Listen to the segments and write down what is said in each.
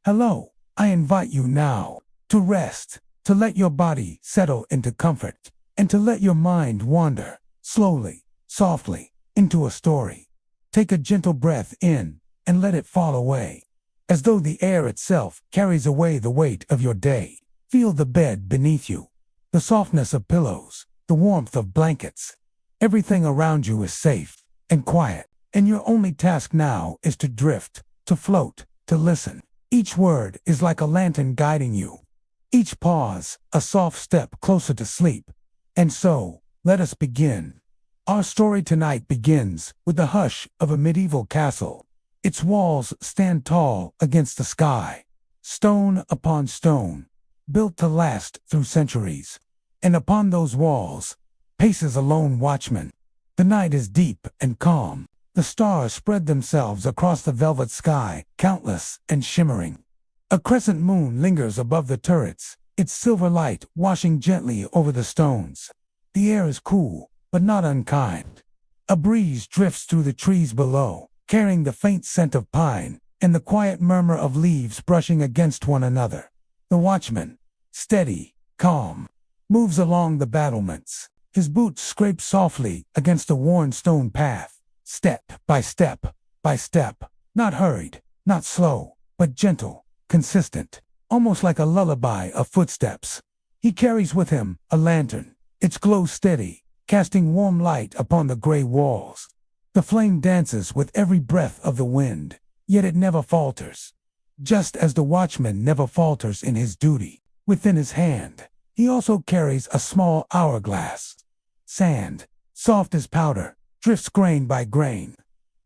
Hello, I invite you now to rest, to let your body settle into comfort, and to let your mind wander slowly, softly, into a story. Take a gentle breath in and let it fall away, as though the air itself carries away the weight of your day. Feel the bed beneath you, the softness of pillows, the warmth of blankets. Everything around you is safe and quiet, and your only task now is to drift, to float, to listen. Each word is like a lantern guiding you. Each pause, a soft step closer to sleep. And so, let us begin. Our story tonight begins with the hush of a medieval castle. Its walls stand tall against the sky, stone upon stone, built to last through centuries. And upon those walls paces a lone watchman. The night is deep and calm. The stars spread themselves across the velvet sky, countless and shimmering. A crescent moon lingers above the turrets, its silver light washing gently over the stones. The air is cool, but not unkind. A breeze drifts through the trees below, carrying the faint scent of pine and the quiet murmur of leaves brushing against one another. The watchman, steady, calm, moves along the battlements. His boots scrape softly against a worn stone path. Step by step by step, not hurried, not slow, but gentle, consistent, almost like a lullaby of footsteps. He carries with him a lantern, its glow steady, casting warm light upon the gray walls. The flame dances with every breath of the wind, yet it never falters. Just as the watchman never falters in his duty, within his hand, he also carries a small hourglass. Sand, soft as powder, drifts grain by grain,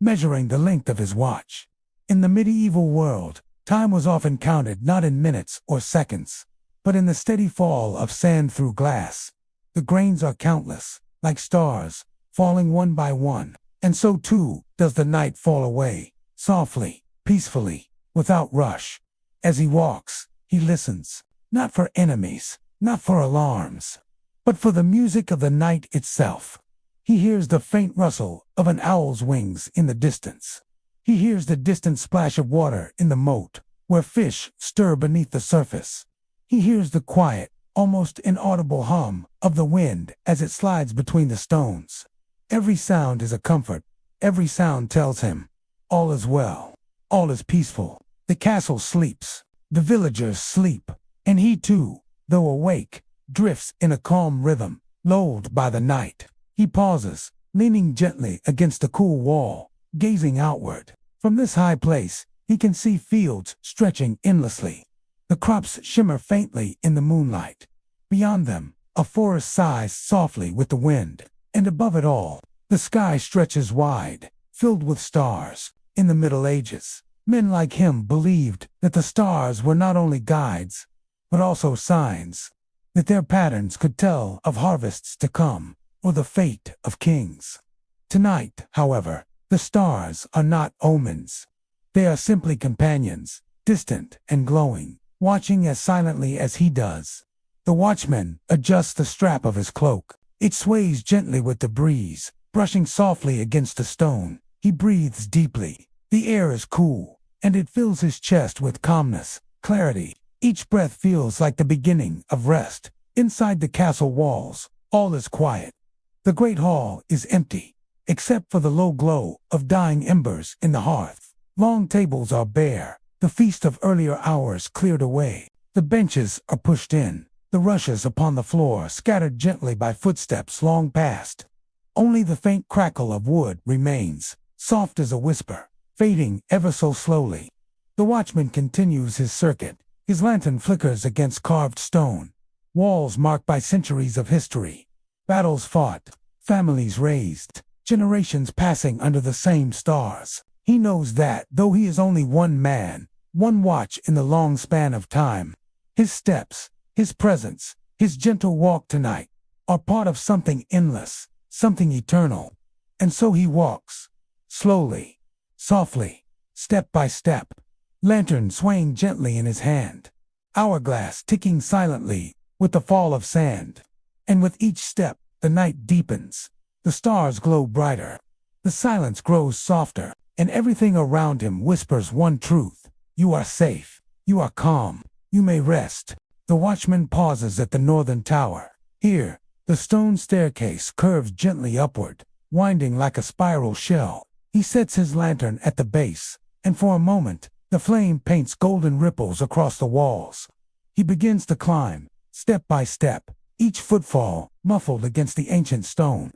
measuring the length of his watch. In the medieval world, time was often counted not in minutes or seconds, but in the steady fall of sand through glass. The grains are countless, like stars, falling one by one, and so too does the night fall away, softly, peacefully, without rush. As he walks, he listens, not for enemies, not for alarms, but for the music of the night itself. He hears the faint rustle of an owl's wings in the distance. He hears the distant splash of water in the moat, where fish stir beneath the surface. He hears the quiet, almost inaudible hum of the wind as it slides between the stones. Every sound is a comfort. Every sound tells him, all is well, all is peaceful. The castle sleeps, the villagers sleep, and he too, though awake, drifts in a calm rhythm, lulled by the night. He pauses, leaning gently against the cool wall, gazing outward. From this high place, he can see fields stretching endlessly. The crops shimmer faintly in the moonlight. Beyond them, a forest sighs softly with the wind. And above it all, the sky stretches wide, filled with stars. In the Middle Ages, men like him believed that the stars were not only guides, but also signs, that their patterns could tell of harvests to come, or the fate of kings. Tonight, however, the stars are not omens. They are simply companions, distant and glowing, watching as silently as he does. The watchman adjusts the strap of his cloak. It sways gently with the breeze, brushing softly against the stone. He breathes deeply. The air is cool, and it fills his chest with calmness, clarity. Each breath feels like the beginning of rest. Inside the castle walls, all is quiet. The great hall is empty, except for the low glow of dying embers in the hearth. Long tables are bare, the feast of earlier hours cleared away. The benches are pushed in, the rushes upon the floor scattered gently by footsteps long past. Only the faint crackle of wood remains, soft as a whisper, fading ever so slowly. The watchman continues his circuit. His lantern flickers against carved stone, walls marked by centuries of history. Battles fought, families raised, generations passing under the same stars. He knows that, though he is only one man, one watch in the long span of time, his steps, his presence, his gentle walk tonight, are part of something endless, something eternal. And so he walks, slowly, softly, step by step, lantern swaying gently in his hand, hourglass ticking silently with the fall of sand. And with each step, the night deepens. The stars glow brighter. The silence grows softer, and everything around him whispers one truth. You are safe. You are calm. You may rest. The watchman pauses at the northern tower. Here, the stone staircase curves gently upward, winding like a spiral shell. He sets his lantern at the base, and for a moment, the flame paints golden ripples across the walls. He begins to climb, step by step, each footfall muffled against the ancient stone.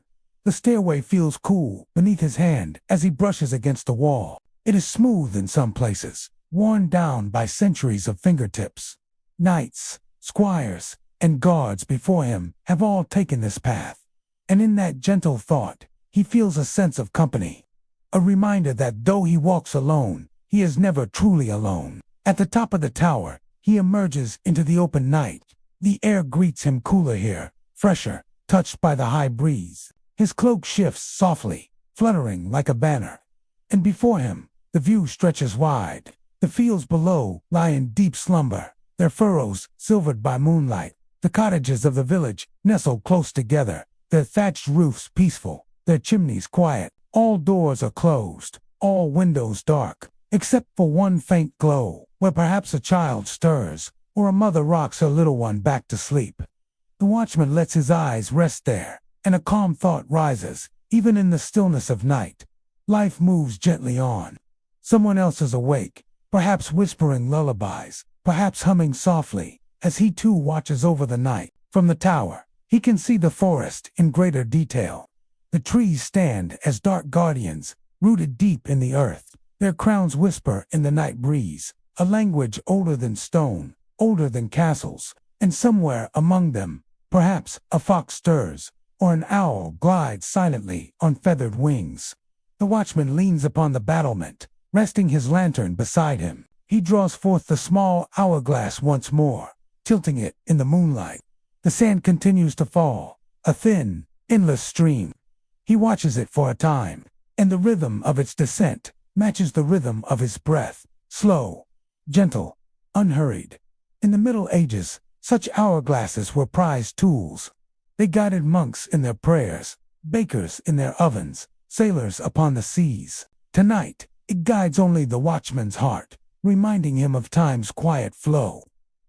The stairway feels cool beneath his hand as he brushes against the wall. It is smooth in some places, worn down by centuries of fingertips. Knights, squires, and guards before him have all taken this path. And in that gentle thought, he feels a sense of company. A reminder that though he walks alone, he is never truly alone. At the top of the tower, he emerges into the open night. The air greets him cooler here, fresher, touched by the high breeze. His cloak shifts softly, fluttering like a banner. And before him, the view stretches wide. The fields below lie in deep slumber, their furrows silvered by moonlight. The cottages of the village nestle close together, their thatched roofs peaceful, their chimneys quiet. All doors are closed, all windows dark, except for one faint glow, where perhaps a child stirs, or a mother rocks her little one back to sleep. The watchman lets his eyes rest there, and a calm thought rises, even in the stillness of night. Life moves gently on. Someone else is awake, perhaps whispering lullabies, perhaps humming softly, as he too watches over the night. From the tower, he can see the forest in greater detail. The trees stand as dark guardians, rooted deep in the earth. Their crowns whisper in the night breeze, a language older than stone, older than castles, and somewhere among them, perhaps a fox stirs, or an owl glides silently on feathered wings. The watchman leans upon the battlement, resting his lantern beside him. He draws forth the small hourglass once more, tilting it in the moonlight. The sand continues to fall, a thin, endless stream. He watches it for a time, and the rhythm of its descent matches the rhythm of his breath, slow, gentle, unhurried. In the Middle Ages, such hourglasses were prized tools. They guided monks in their prayers, bakers in their ovens, sailors upon the seas. Tonight, it guides only the watchman's heart, reminding him of time's quiet flow,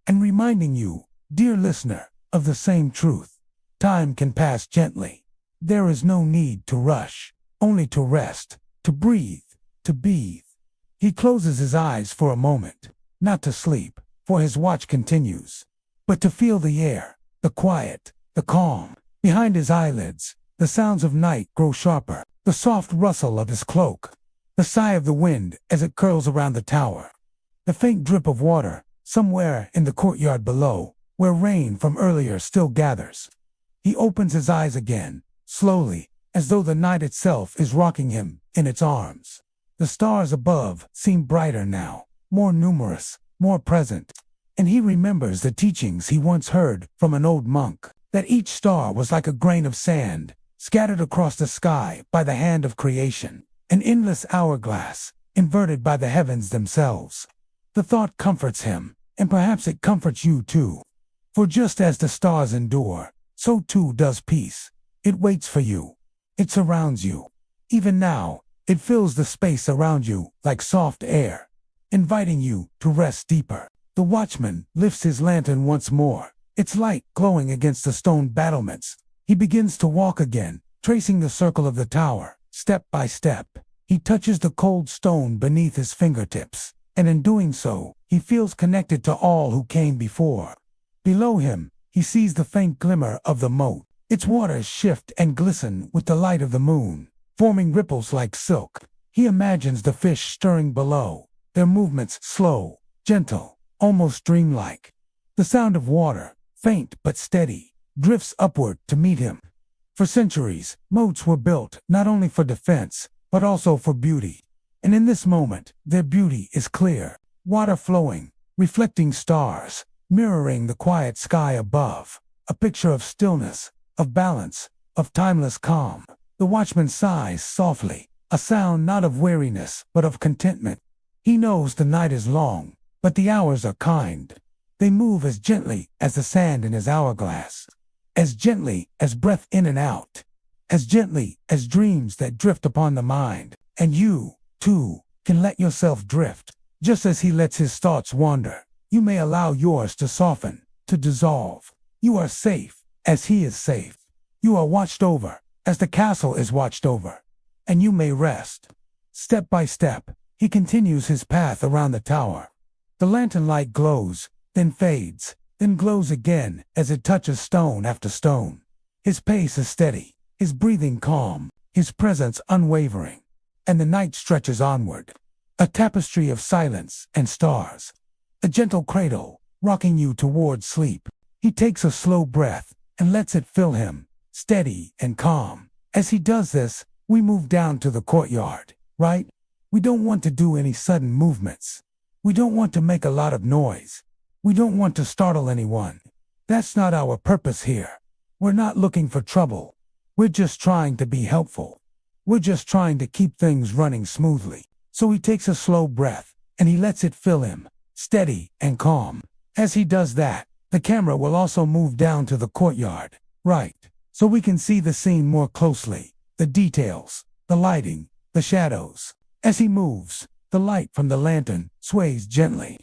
and reminding you, dear listener, of the same truth. Time can pass gently. There is no need to rush, only to rest, to breathe, to be. He closes his eyes for a moment, not to sleep, for his watch continues, but to feel the air, the quiet, the calm. Behind his eyelids, the sounds of night grow sharper, the soft rustle of his cloak, the sigh of the wind as it curls around the tower, the faint drip of water somewhere in the courtyard below, where rain from earlier still gathers. He opens his eyes again, slowly, as though the night itself is rocking him in its arms. The stars above seem brighter now, more numerous, more present, and he remembers the teachings he once heard from an old monk, that each star was like a grain of sand, scattered across the sky by the hand of creation, an endless hourglass, inverted by the heavens themselves. The thought comforts him, and perhaps it comforts you too. For just as the stars endure, so too does peace. It waits for you. It surrounds you. Even now, it fills the space around you like soft air, inviting you to rest deeper. The watchman lifts his lantern once more, its light glowing against the stone battlements. He begins to walk again, tracing the circle of the tower, step by step. He touches the cold stone beneath his fingertips, and in doing so, he feels connected to all who came before. Below him, he sees the faint glimmer of the moat. Its waters shift and glisten with the light of the moon, forming ripples like silk. He imagines the fish stirring below, their movements slow, gentle, almost dreamlike. The sound of water, faint but steady, drifts upward to meet him. For centuries, moats were built not only for defense, but also for beauty. And in this moment, their beauty is clear, water flowing, reflecting stars, mirroring the quiet sky above, a picture of stillness, of balance, of timeless calm. The watchman sighs softly, a sound not of weariness, but of contentment. He knows the night is long, but the hours are kind. They move as gently as the sand in his hourglass, as gently as breath in and out, as gently as dreams that drift upon the mind. And you, too, can let yourself drift, just as he lets his thoughts wander. You may allow yours to soften, to dissolve. You are safe, as he is safe. You are watched over, as the castle is watched over. And you may rest. Step by step, he continues his path around the tower. The lantern light glows, then fades, then glows again as it touches stone after stone. His pace is steady, his breathing calm, his presence unwavering. And the night stretches onward. A tapestry of silence and stars. A gentle cradle, rocking you towards sleep. He takes a slow breath and lets it fill him, steady and calm. As he does this, we move down to the courtyard, right? We don't want to do any sudden movements. We don't want to make a lot of noise. We don't want to startle anyone. That's not our purpose here. We're not looking for trouble. We're just trying to be helpful. We're just trying to keep things running smoothly. So he takes a slow breath, and he lets it fill him, steady and calm. As he does that, the camera will also move down to the courtyard, right? So we can see the scene more closely, the details, the lighting, the shadows. As he moves, the light from the lantern sways gently,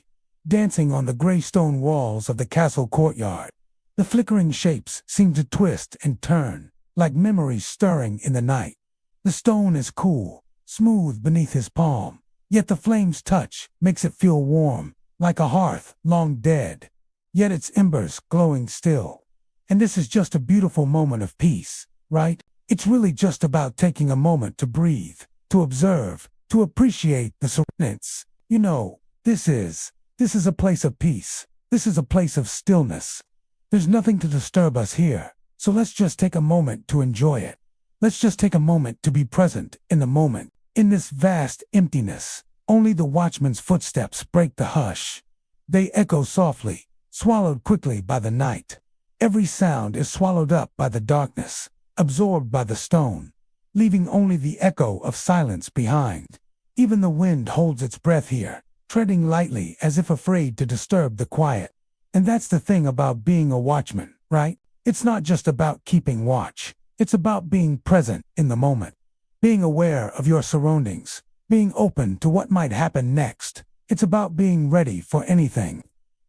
dancing on the gray stone walls of the castle courtyard. The flickering shapes seem to twist and turn, like memories stirring in the night. The stone is cool, smooth beneath his palm, yet the flame's touch makes it feel warm, like a hearth long dead, yet its embers glowing still. And this is just a beautiful moment of peace, right? It's really just about taking a moment to breathe, to observe, to appreciate the surroundings. You know, this is a place of peace. This is a place of stillness. There's nothing to disturb us here, so let's just take a moment to enjoy it. Let's just take a moment to be present in the moment. In this vast emptiness, only the watchman's footsteps break the hush. They echo softly, swallowed quickly by the night. Every sound is swallowed up by the darkness, absorbed by the stone, leaving only the echo of silence behind. Even the wind holds its breath here, treading lightly as if afraid to disturb the quiet. And that's the thing about being a watchman, right? It's not just about keeping watch. It's about being present in the moment. Being aware of your surroundings, being open to what might happen next. It's about being ready for anything.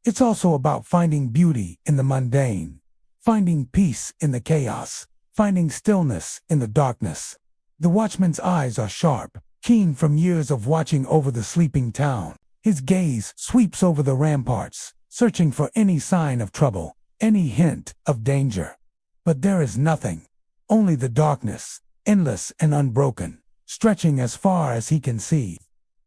It's also about finding beauty in the mundane, finding peace in the chaos, finding stillness in the darkness. The watchman's eyes are sharp, keen from years of watching over the sleeping town. His gaze sweeps over the ramparts, searching for any sign of trouble, any hint of danger. But there is nothing, only the darkness, endless and unbroken, stretching as far as he can see.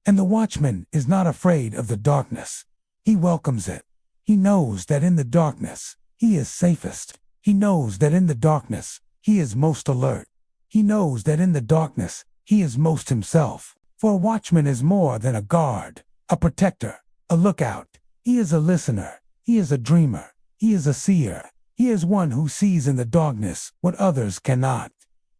And the watchman is not afraid of the darkness. He welcomes it. He knows that in the darkness, he is safest. He knows that in the darkness, he is most alert. He knows that in the darkness, he is most himself. For a watchman is more than a guard, a protector, a lookout. He is a listener. He is a dreamer. He is a seer. He is one who sees in the darkness what others cannot.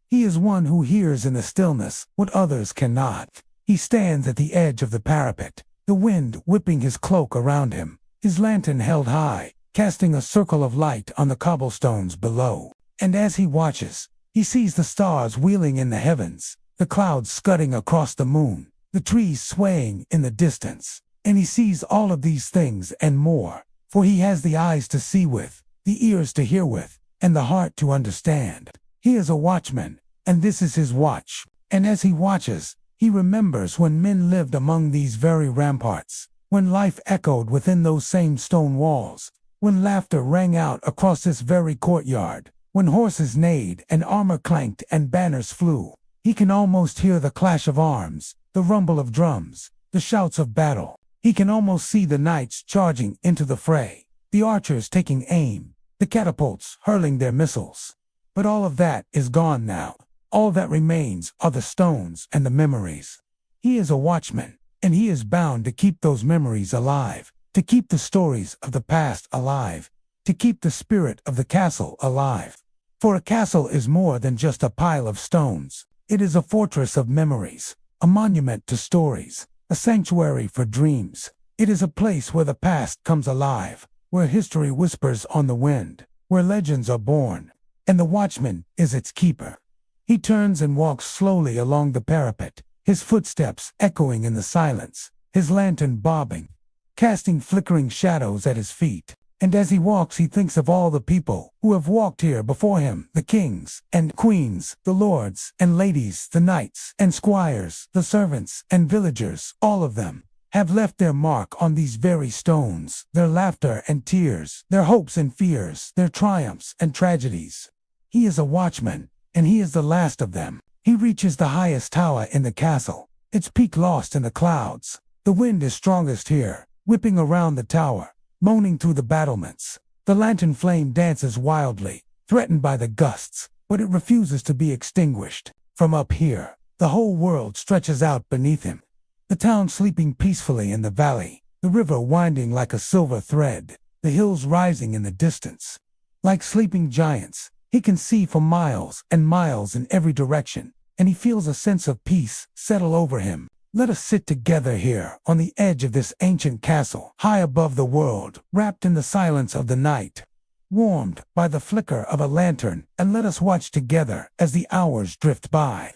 He is one who hears in the stillness what others cannot. He stands at the edge of the parapet, the wind whipping his cloak around him, his lantern held high, casting a circle of light on the cobblestones below. And as he watches, he sees the stars wheeling in the heavens, the clouds scudding across the moon, the trees swaying in the distance. And he sees all of these things and more, for he has the eyes to see with, the ears to hear with, and the heart to understand. He is a watchman, and this is his watch. And as he watches, he remembers when men lived among these very ramparts, when life echoed within those same stone walls, when laughter rang out across this very courtyard, when horses neighed and armor clanked and banners flew. He can almost hear the clash of arms, the rumble of drums, the shouts of battle. He can almost see the knights charging into the fray, the archers taking aim, the catapults hurling their missiles. But all of that is gone now. All that remains are the stones and the memories. He is a watchman, and he is bound to keep those memories alive, to keep the stories of the past alive, to keep the spirit of the castle alive. For a castle is more than just a pile of stones. It is a fortress of memories, a monument to stories, a sanctuary for dreams. It is a place where the past comes alive, where history whispers on the wind, where legends are born, and the watchman is its keeper. He turns and walks slowly along the parapet, his footsteps echoing in the silence, his lantern bobbing. casting flickering shadows at his feet. And as he walks, he thinks of all the people who have walked here before him, the kings and queens, the lords and ladies, the knights and squires, the servants and villagers. All of them have left their mark on these very stones, their laughter and tears, their hopes and fears, their triumphs and tragedies. He is a watchman, and he is the last of them. He reaches the highest tower in the castle, its peak lost in the clouds. The wind is strongest here, whipping around the tower, moaning through the battlements. The lantern flame dances wildly, threatened by the gusts, but it refuses to be extinguished. From up here, the whole world stretches out beneath him. The town sleeping peacefully in the valley, the river winding like a silver thread, the hills rising in the distance. Like sleeping giants, he can see for miles and miles in every direction, and he feels a sense of peace settle over him. Let us sit together here on the edge of this ancient castle, high above the world, wrapped in the silence of the night, warmed by the flicker of a lantern, and let us watch together as the hours drift by.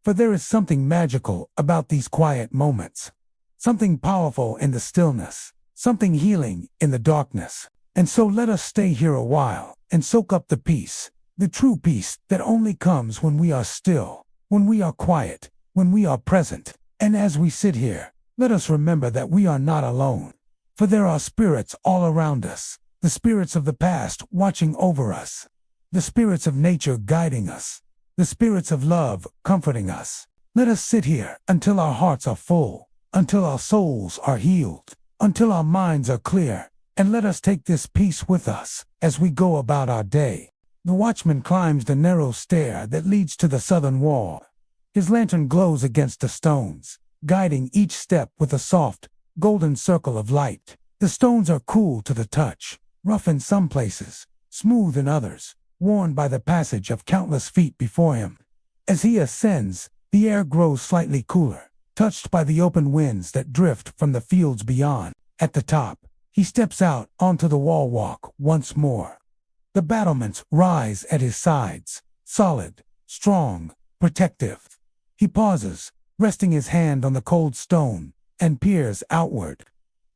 For there is something magical about these quiet moments, something powerful in the stillness, something healing in the darkness. And so let us stay here a while and soak up the peace, the true peace that only comes when we are still, when we are quiet, when we are present. And as we sit here, let us remember that we are not alone. For there are spirits all around us, the spirits of the past watching over us, the spirits of nature guiding us, the spirits of love comforting us. Let us sit here until our hearts are full, until our souls are healed, until our minds are clear, and let us take this peace with us as we go about our day. The watchman climbs the narrow stair that leads to the southern wall. His lantern glows against the stones, guiding each step with a soft, golden circle of light. The stones are cool to the touch, rough in some places, smooth in others, worn by the passage of countless feet before him. As he ascends, the air grows slightly cooler, touched by the open winds that drift from the fields beyond. At the top, he steps out onto the wall walk once more. The battlements rise at his sides, solid, strong, protective. He pauses, resting his hand on the cold stone, and peers outward.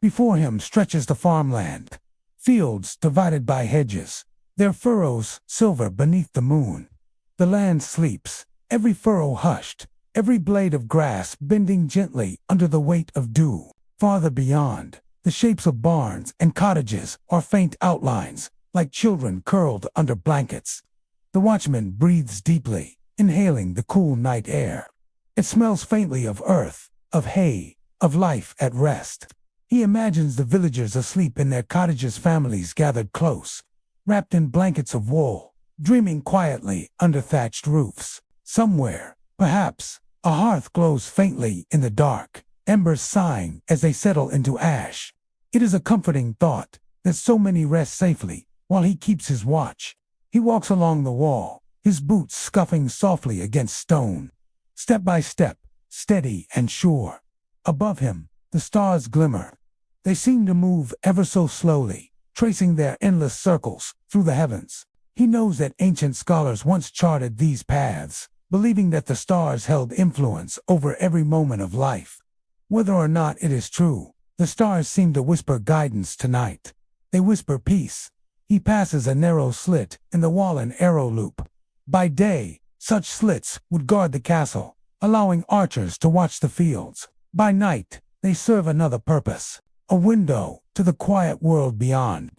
Before him stretches the farmland, fields divided by hedges, their furrows silver beneath the moon. The land sleeps, every furrow hushed, every blade of grass bending gently under the weight of dew. Farther beyond, the shapes of barns and cottages are faint outlines, like children curled under blankets. The watchman breathes deeply, inhaling the cool night air. It smells faintly of earth, of hay, of life at rest. He imagines the villagers asleep in their cottages, families gathered close, wrapped in blankets of wool, dreaming quietly under thatched roofs. Somewhere, perhaps, a hearth glows faintly in the dark, embers sighing as they settle into ash. It is a comforting thought that so many rest safely while he keeps his watch. He walks along the wall, his boots scuffing softly against stone. Step by step, steady and sure. Above him, the stars glimmer. They seem to move ever so slowly, tracing their endless circles through the heavens. He knows that ancient scholars once charted these paths, believing that the stars held influence over every moment of life. Whether or not it is true, the stars seem to whisper guidance tonight. They whisper peace. He passes a narrow slit in the wall, an arrow loop. By day, such slits would guard the castle, allowing archers to watch the fields. By night, they serve another purpose, a window to the quiet world beyond.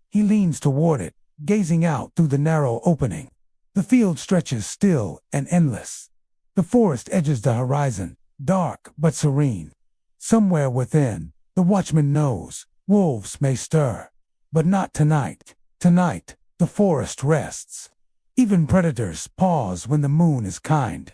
He leans toward it, gazing out through the narrow opening. The field stretches still and endless. The forest edges the horizon, dark but serene. Somewhere within, the watchman knows, wolves may stir. But not tonight. Tonight, the forest rests. Even predators pause when the moon is kind.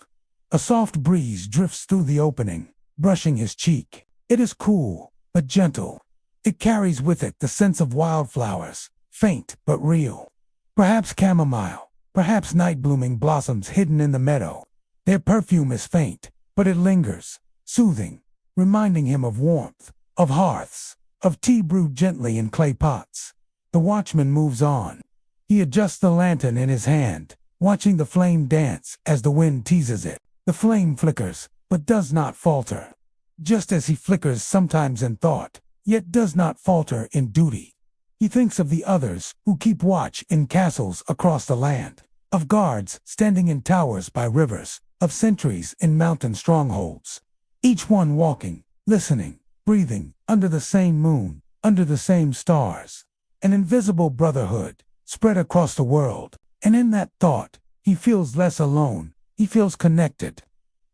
A soft breeze drifts through the opening, brushing his cheek. It is cool, but gentle. It carries with it the scent of wildflowers, faint but real. Perhaps chamomile, perhaps night-blooming blossoms hidden in the meadow. Their perfume is faint, but it lingers, soothing, reminding him of warmth, of hearths, of tea brewed gently in clay pots. The watchman moves on. He adjusts the lantern in his hand, watching the flame dance as the wind teases it. The flame flickers, but does not falter. Just as he flickers sometimes in thought, yet does not falter in duty. He thinks of the others who keep watch in castles across the land, of guards standing in towers by rivers, of sentries in mountain strongholds. Each one walking, listening, breathing, under the same moon, under the same stars. An invisible brotherhood spread across the world, and in that thought, he feels less alone, he feels connected.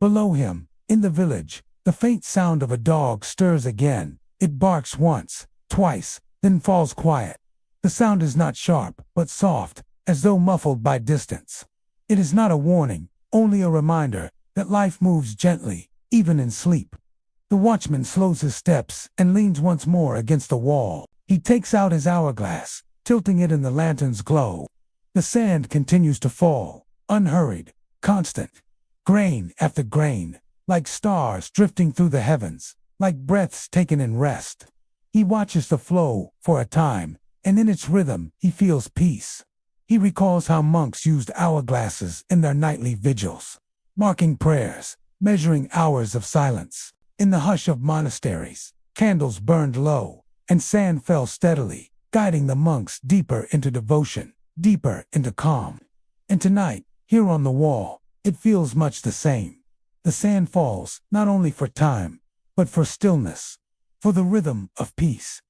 Below him, in the village, the faint sound of a dog stirs again. It barks once, twice, then falls quiet. The sound is not sharp, but soft, as though muffled by distance. It is not a warning, only a reminder that life moves gently, even in sleep. The watchman slows his steps and leans once more against the wall. He takes out his hourglass, tilting it in the lantern's glow. The sand continues to fall, unhurried, constant. Grain after grain, like stars drifting through the heavens, like breaths taken in rest. He watches the flow for a time, and in its rhythm he feels peace. He recalls how monks used hourglasses in their nightly vigils, marking prayers, measuring hours of silence. In the hush of monasteries, candles burned low, and sand fell steadily, guiding the monks deeper into devotion, deeper into calm. And tonight, here on the wall, it feels much the same. The sand falls, not only for time, but for stillness, for the rhythm of peace.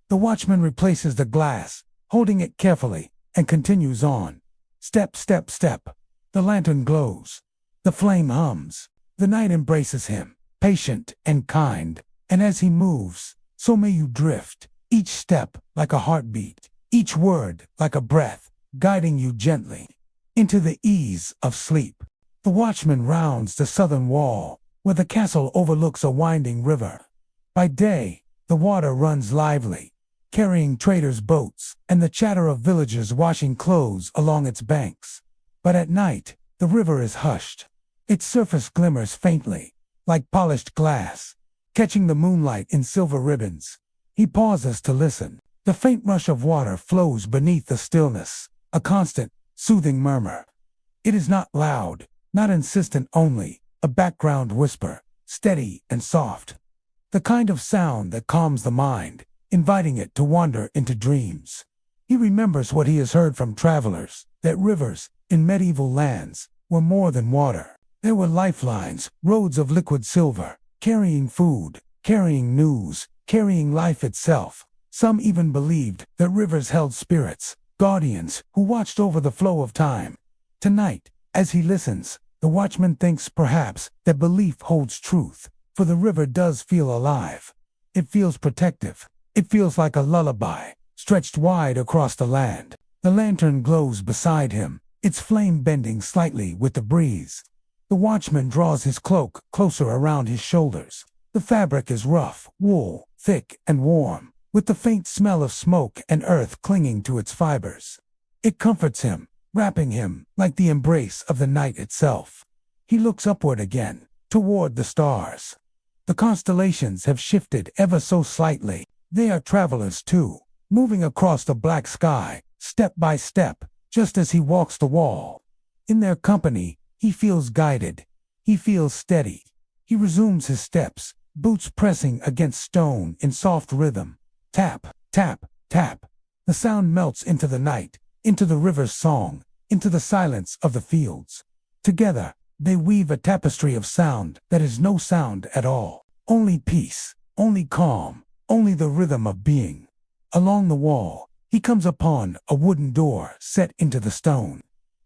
The watchman replaces the glass, holding it carefully, and continues on. Step, step, step. The lantern glows. The flame hums. The night embraces him, patient and kind, and as he moves, so may you drift, each step like a heartbeat, each word like a breath, guiding you gently into the ease of sleep. The watchman rounds the southern wall, where the castle overlooks a winding river. By day, the water runs lively, carrying traders' boats and the chatter of villagers washing clothes along its banks. But at night, the river is hushed. Its surface glimmers faintly, like polished glass, catching the moonlight in silver ribbons. He pauses to listen. The faint rush of water flows beneath the stillness, a constant, soothing murmur. It is not loud, not insistent, only a background whisper, steady and soft. The kind of sound that calms the mind, inviting it to wander into dreams. He remembers what he has heard from travelers, that rivers, in medieval lands, were more than water. There were lifelines, roads of liquid silver, carrying food, carrying news, carrying life itself. Some even believed that rivers held spirits, guardians, who watched over the flow of time. Tonight, as he listens, the watchman thinks perhaps that belief holds truth, for the river does feel alive. It feels protective. It feels like a lullaby, stretched wide across the land. The lantern glows beside him, its flame bending slightly with the breeze. The watchman draws his cloak closer around his shoulders. The fabric is rough, wool, thick and warm, with the faint smell of smoke and earth clinging to its fibers. It comforts him, wrapping him like the embrace of the night itself. He looks upward again, toward the stars. The constellations have shifted ever so slightly. They are travelers too, moving across the black sky, step by step, just as he walks the wall. In their company, he feels guided. He feels steady. He resumes his steps, boots pressing against stone in soft rhythm. Tap, tap, tap. The sound melts into the night, into the river's song, into the silence of the fields. Together, they weave a tapestry of sound that is no sound at all. Only peace, only calm, only the rhythm of being. Along the wall, he comes upon a wooden door set into the stone.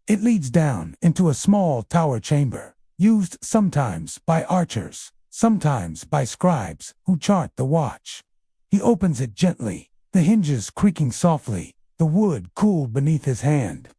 It leads down into a small tower chamber, used sometimes by archers, sometimes by scribes who chart the watch. He opens it gently, the hinges creaking softly, the wood cooled beneath his hand.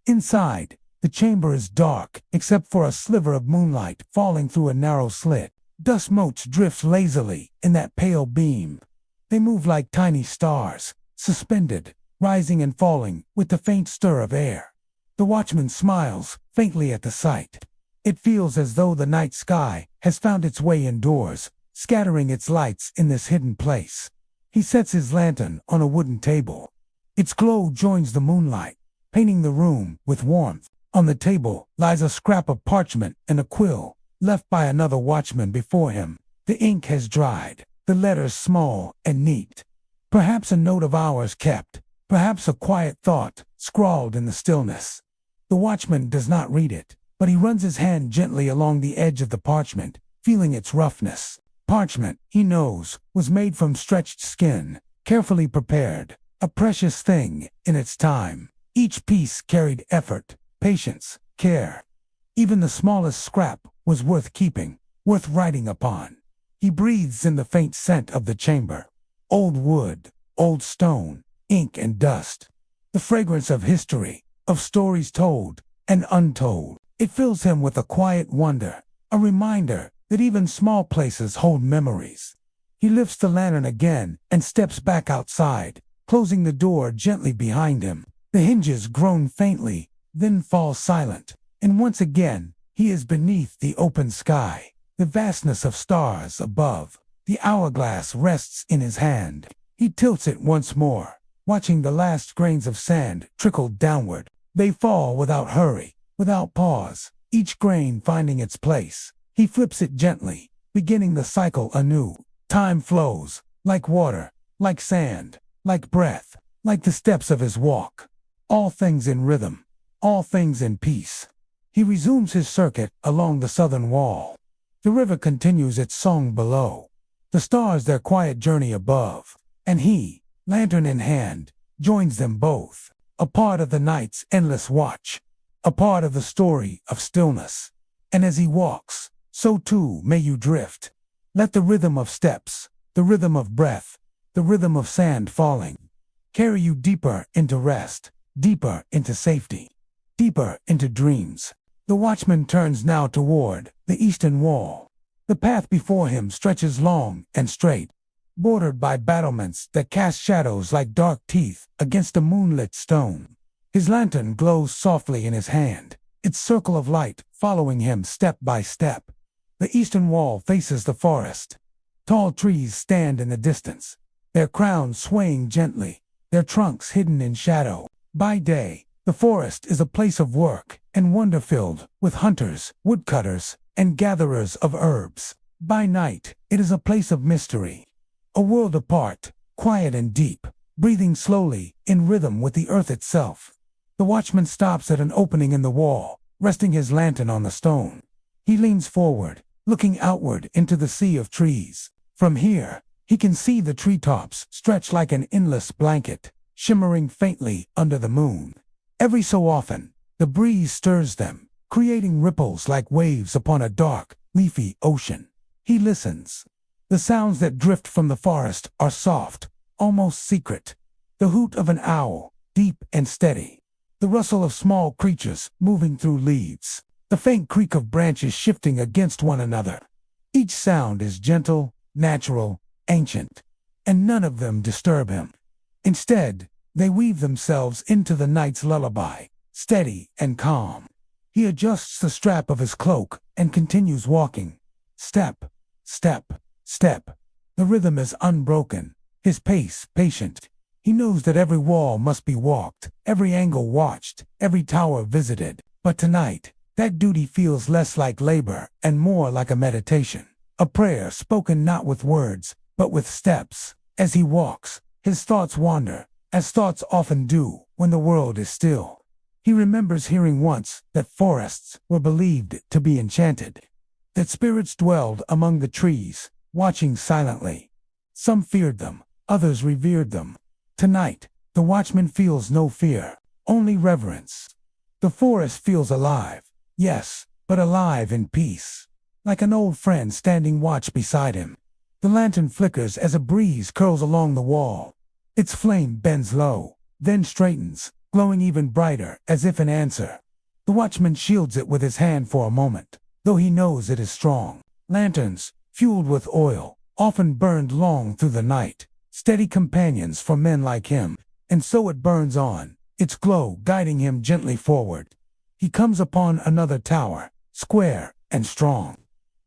Inside, the chamber is dark, except for a sliver of moonlight falling through a narrow slit. Dust motes drift lazily in that pale beam. They move like tiny stars, suspended, rising and falling with the faint stir of air. The watchman smiles faintly at the sight. It feels as though the night sky has found its way indoors, scattering its lights in this hidden place. He sets his lantern on a wooden table. Its glow joins the moonlight, painting the room with warmth. On the table lies a scrap of parchment and a quill, left by another watchman before him. The ink has dried, the letters small and neat. Perhaps a note of hours kept, perhaps a quiet thought scrawled in the stillness. The watchman does not read it, but he runs his hand gently along the edge of the parchment, feeling its roughness. Parchment, he knows, was made from stretched skin, carefully prepared, a precious thing in its time. Each piece carried effort, patience, care. Even the smallest scrap was worth keeping, worth writing upon. He breathes in the faint scent of the chamber. Old wood, old stone, ink and dust. The fragrance of history, of stories told and untold. It fills him with a quiet wonder, a reminder that even small places hold memories. He lifts the lantern again and steps back outside, closing the door gently behind him. The hinges groan faintly, then fall silent, and once again he is beneath the open sky, the vastness of stars above. The hourglass rests in his hand. He tilts it once more, watching the last grains of sand trickle downward. They fall without hurry, without pause, each grain finding its place. He flips it gently, beginning the cycle anew. Time flows, like water, like sand, like breath, like the steps of his walk. All things in rhythm, all things in peace. He resumes his circuit along the southern wall. The river continues its song below, the stars their quiet journey above, and he, lantern in hand, joins them both, a part of the night's endless watch, a part of the story of stillness. And as he walks, so too may you drift. Let the rhythm of steps, the rhythm of breath, the rhythm of sand falling, carry you deeper into rest, deeper into safety, deeper into dreams. The watchman turns now toward the eastern wall. The path before him stretches long and straight, bordered by battlements that cast shadows like dark teeth against a moonlit stone. His lantern glows softly in his hand, its circle of light following him step by step. The eastern wall faces the forest. Tall trees stand in the distance, their crowns swaying gently, their trunks hidden in shadow. By day, the forest is a place of work and wonder filled with hunters, woodcutters, and gatherers of herbs. By night, it is a place of mystery, a world apart, quiet and deep, breathing slowly, in rhythm with the earth itself. The watchman stops at an opening in the wall, resting his lantern on the stone. He leans forward, looking outward into the sea of trees. From here, he can see the treetops stretch like an endless blanket, shimmering faintly under the moon. Every so often, the breeze stirs them, creating ripples like waves upon a dark, leafy ocean. He listens. The sounds that drift from the forest are soft, almost secret. The hoot of an owl, deep and steady. The rustle of small creatures moving through leaves. The faint creak of branches shifting against one another. Each sound is gentle, natural, ancient, and none of them disturb him. Instead, they weave themselves into the night's lullaby, steady and calm. He adjusts the strap of his cloak and continues walking. Step, step, step. The rhythm is unbroken, his pace patient. He knows that every wall must be walked, every angle watched, every tower visited. But tonight, that duty feels less like labor and more like a meditation, a prayer spoken not with words, but with steps. As he walks, his thoughts wander, as thoughts often do when the world is still. He remembers hearing once that forests were believed to be enchanted, that spirits dwelled among the trees, watching silently. Some feared them, others revered them. Tonight, the watchman feels no fear, only reverence. The forest feels alive, yes, but alive in peace, like an old friend standing watch beside him. The lantern flickers as a breeze curls along the wall. Its flame bends low, then straightens, glowing even brighter as if in answer. The watchman shields it with his hand for a moment, though he knows it is strong. Lanterns, fueled with oil, often burned long through the night, steady companions for men like him, and so it burns on, its glow guiding him gently forward. He comes upon another tower, square and strong.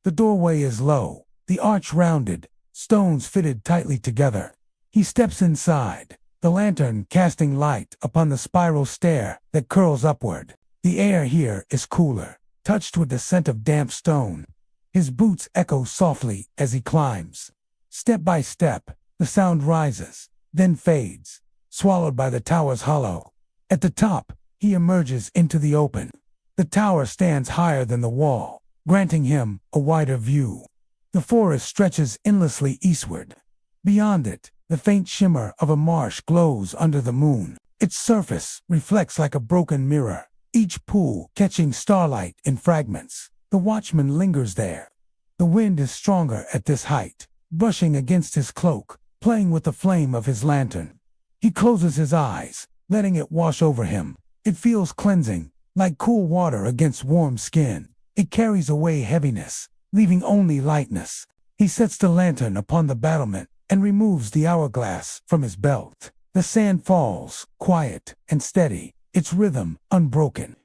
The doorway is low, the arch rounded, stones fitted tightly together. He steps inside, the lantern casting light upon the spiral stair that curls upward. The air here is cooler, touched with the scent of damp stone. His boots echo softly as he climbs. Step by step, the sound rises, then fades, swallowed by the tower's hollow. At the top, he emerges into the open. The tower stands higher than the wall, granting him a wider view. The forest stretches endlessly eastward. Beyond it, the faint shimmer of a marsh glows under the moon. Its surface reflects like a broken mirror, each pool catching starlight in fragments. The watchman lingers there. The wind is stronger at this height, brushing against his cloak, playing with the flame of his lantern. He closes his eyes, letting it wash over him. It feels cleansing, like cool water against warm skin. It carries away heaviness, leaving only lightness. He sets the lantern upon the battlement and removes the hourglass from his belt. The sand falls, quiet and steady, its rhythm unbroken.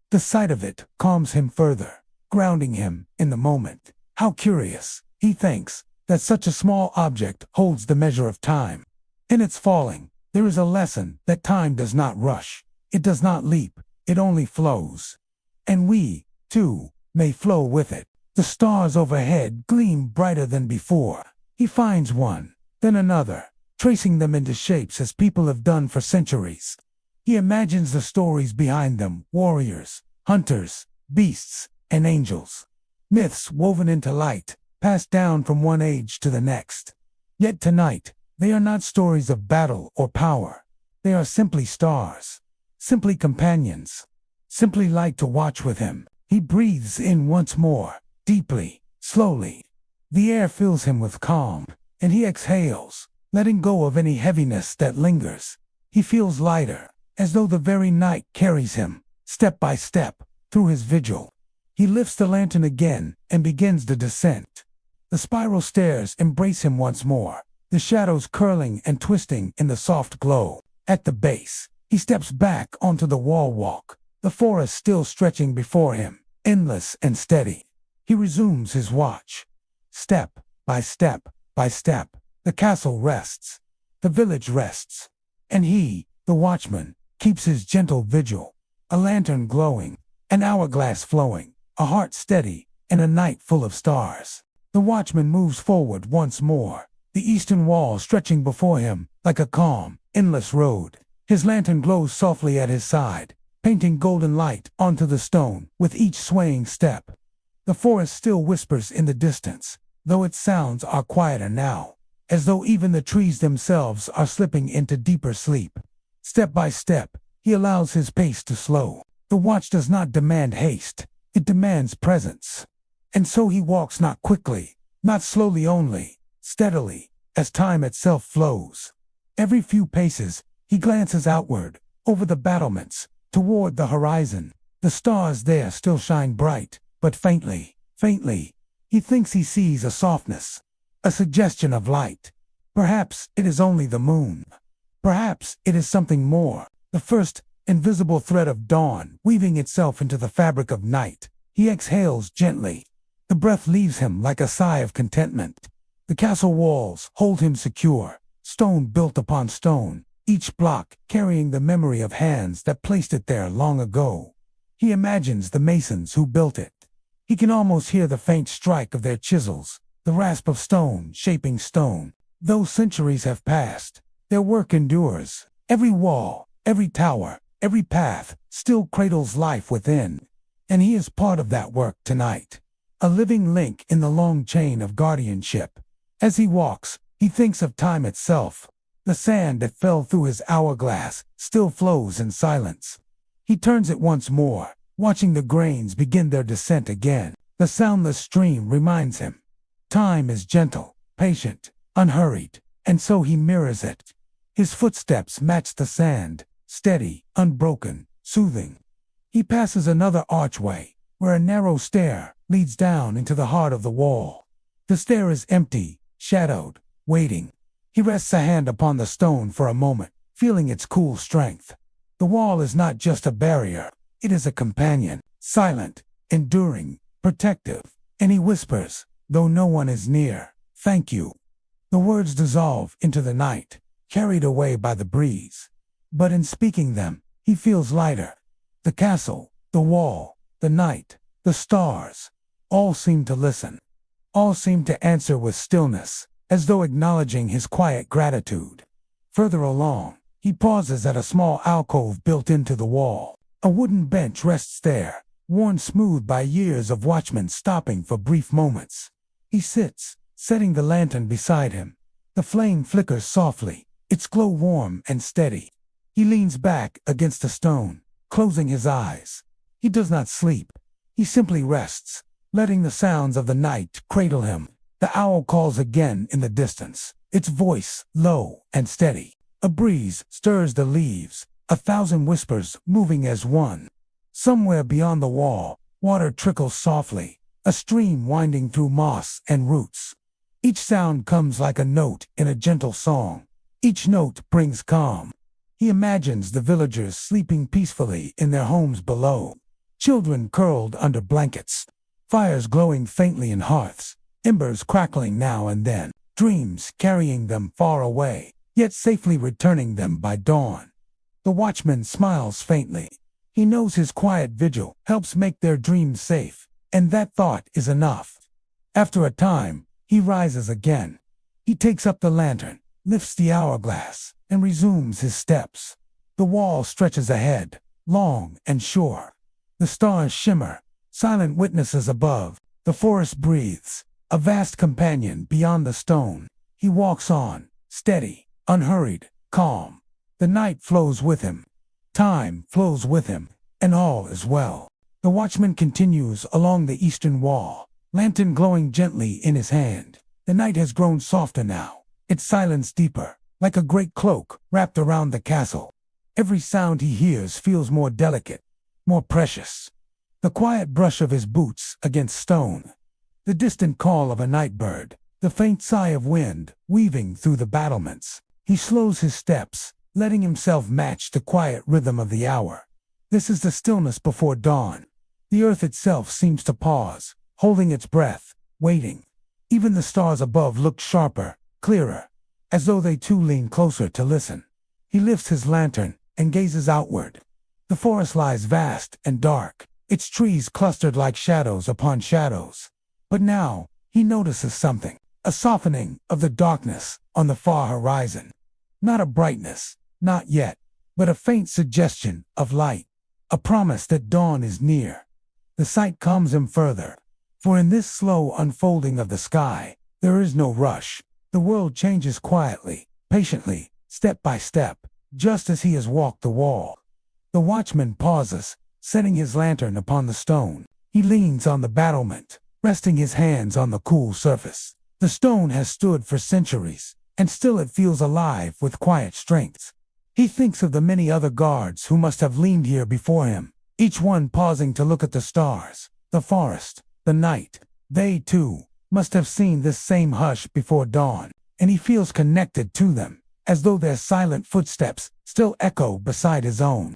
The sight of it calms him further, grounding him in the moment. How curious, he thinks, that such a small object holds the measure of time. In its falling, there is a lesson that time does not rush. It does not leap, it only flows. And we, too, may flow with it. The stars overhead gleam brighter than before. He finds one, then another, tracing them into shapes as people have done for centuries. He imagines the stories behind them: warriors, hunters, beasts, and angels. Myths woven into light, passed down from one age to the next. Yet tonight, they are not stories of battle or power. They are simply stars, simply companions, simply light to watch with him. He breathes in once more, deeply, slowly. The air fills him with calm, and he exhales, letting go of any heaviness that lingers. He feels lighter, as though the very night carries him, step by step, through his vigil. He lifts the lantern again and begins the descent. The spiral stairs embrace him once more, the shadows curling and twisting in the soft glow. At the base, he steps back onto the wall walk, the forest still stretching before him, endless and steady. He resumes his watch. Step by step by step, the castle rests, the village rests, and he, the watchman, keeps his gentle vigil. A lantern glowing, an hourglass flowing, a heart steady, and a night full of stars. The watchman moves forward once more, the eastern wall stretching before him like a calm, endless road. His lantern glows softly at his side, painting golden light onto the stone with each swaying step. The forest still whispers in the distance, though its sounds are quieter now, as though even the trees themselves are slipping into deeper sleep. Step by step, he allows his pace to slow. The watch does not demand haste, it demands presence. And so he walks not quickly, not slowly only, steadily, as time itself flows. Every few paces, he glances outward, over the battlements, toward the horizon. The stars there still shine bright, but faintly, faintly. He thinks he sees a softness, a suggestion of light. Perhaps it is only the moon. Perhaps it is something more, the first invisible thread of dawn weaving itself into the fabric of night. He exhales gently. The breath leaves him like a sigh of contentment. The castle walls hold him secure, stone built upon stone, each block carrying the memory of hands that placed it there long ago. He imagines the masons who built it. He can almost hear the faint strike of their chisels, the rasp of stone shaping stone. Though centuries have passed, their work endures. Every wall, every tower, every path still cradles life within. And he is part of that work tonight, a living link in the long chain of guardianship. As he walks, he thinks of time itself. The sand that fell through his hourglass still flows in silence. He turns it once more, watching the grains begin their descent again. The soundless stream reminds him. Time is gentle, patient, unhurried, and so he mirrors it. His footsteps match the sand, steady, unbroken, soothing. He passes another archway, where a narrow stair leads down into the heart of the wall. The stair is empty, shadowed, waiting. He rests a hand upon the stone for a moment, feeling its cool strength. The wall is not just a barrier, it is a companion, silent, enduring, protective, and he whispers, though no one is near, "Thank you." The words dissolve into the night, carried away by the breeze. But in speaking them, he feels lighter. The castle, the wall, the night, the stars, all seem to listen. All seem to answer with stillness, as though acknowledging his quiet gratitude. Further along, he pauses at a small alcove built into the wall. A wooden bench rests there, worn smooth by years of watchmen stopping for brief moments. He sits, setting the lantern beside him. The flame flickers softly, its glow warm and steady. He leans back against a stone, closing his eyes. He does not sleep. He simply rests, letting the sounds of the night cradle him. The owl calls again in the distance, its voice low and steady. A breeze stirs the leaves, 1,000 whispers moving as one. Somewhere beyond the wall, water trickles softly, a stream winding through moss and roots. Each sound comes like a note in a gentle song. Each note brings calm. He imagines the villagers sleeping peacefully in their homes below. Children curled under blankets, fires glowing faintly in hearths, embers crackling now and then, dreams carrying them far away, yet safely returning them by dawn. The watchman smiles faintly. He knows his quiet vigil helps make their dreams safe, and that thought is enough. After a time, he rises again. He takes up the lantern, lifts the hourglass, and resumes his steps. The wall stretches ahead, long and sure. The stars shimmer, silent witnesses above. The forest breathes, a vast companion beyond the stone. He walks on, steady, unhurried, calm. The night flows with him. Time flows with him, and all is well. The watchman continues along the eastern wall, lantern glowing gently in his hand. The night has grown softer now, its silence deeper, like a great cloak wrapped around the castle. Every sound he hears feels more delicate, more precious. The quiet brush of his boots against stone, the distant call of a night bird, the faint sigh of wind weaving through the battlements. He slows his steps, letting himself match the quiet rhythm of the hour. This is the stillness before dawn. The earth itself seems to pause, holding its breath, waiting. Even the stars above look sharper, clearer, as though they too lean closer to listen. He lifts his lantern and gazes outward. The forest lies vast and dark, its trees clustered like shadows upon shadows. But now, he notices something, a softening of the darkness on the far horizon. Not a brightness, not yet, but a faint suggestion of light, a promise that dawn is near. The sight calms him further, for in this slow unfolding of the sky, there is no rush. The world changes quietly, patiently, step by step, just as he has walked the wall. The watchman pauses, setting his lantern upon the stone. He leans on the battlement, resting his hands on the cool surface. The stone has stood for centuries, and still it feels alive with quiet strength. He thinks of the many other guards who must have leaned here before him, each one pausing to look at the stars, the forest, the night. They, too, must have seen this same hush before dawn, and he feels connected to them, as though their silent footsteps still echo beside his own.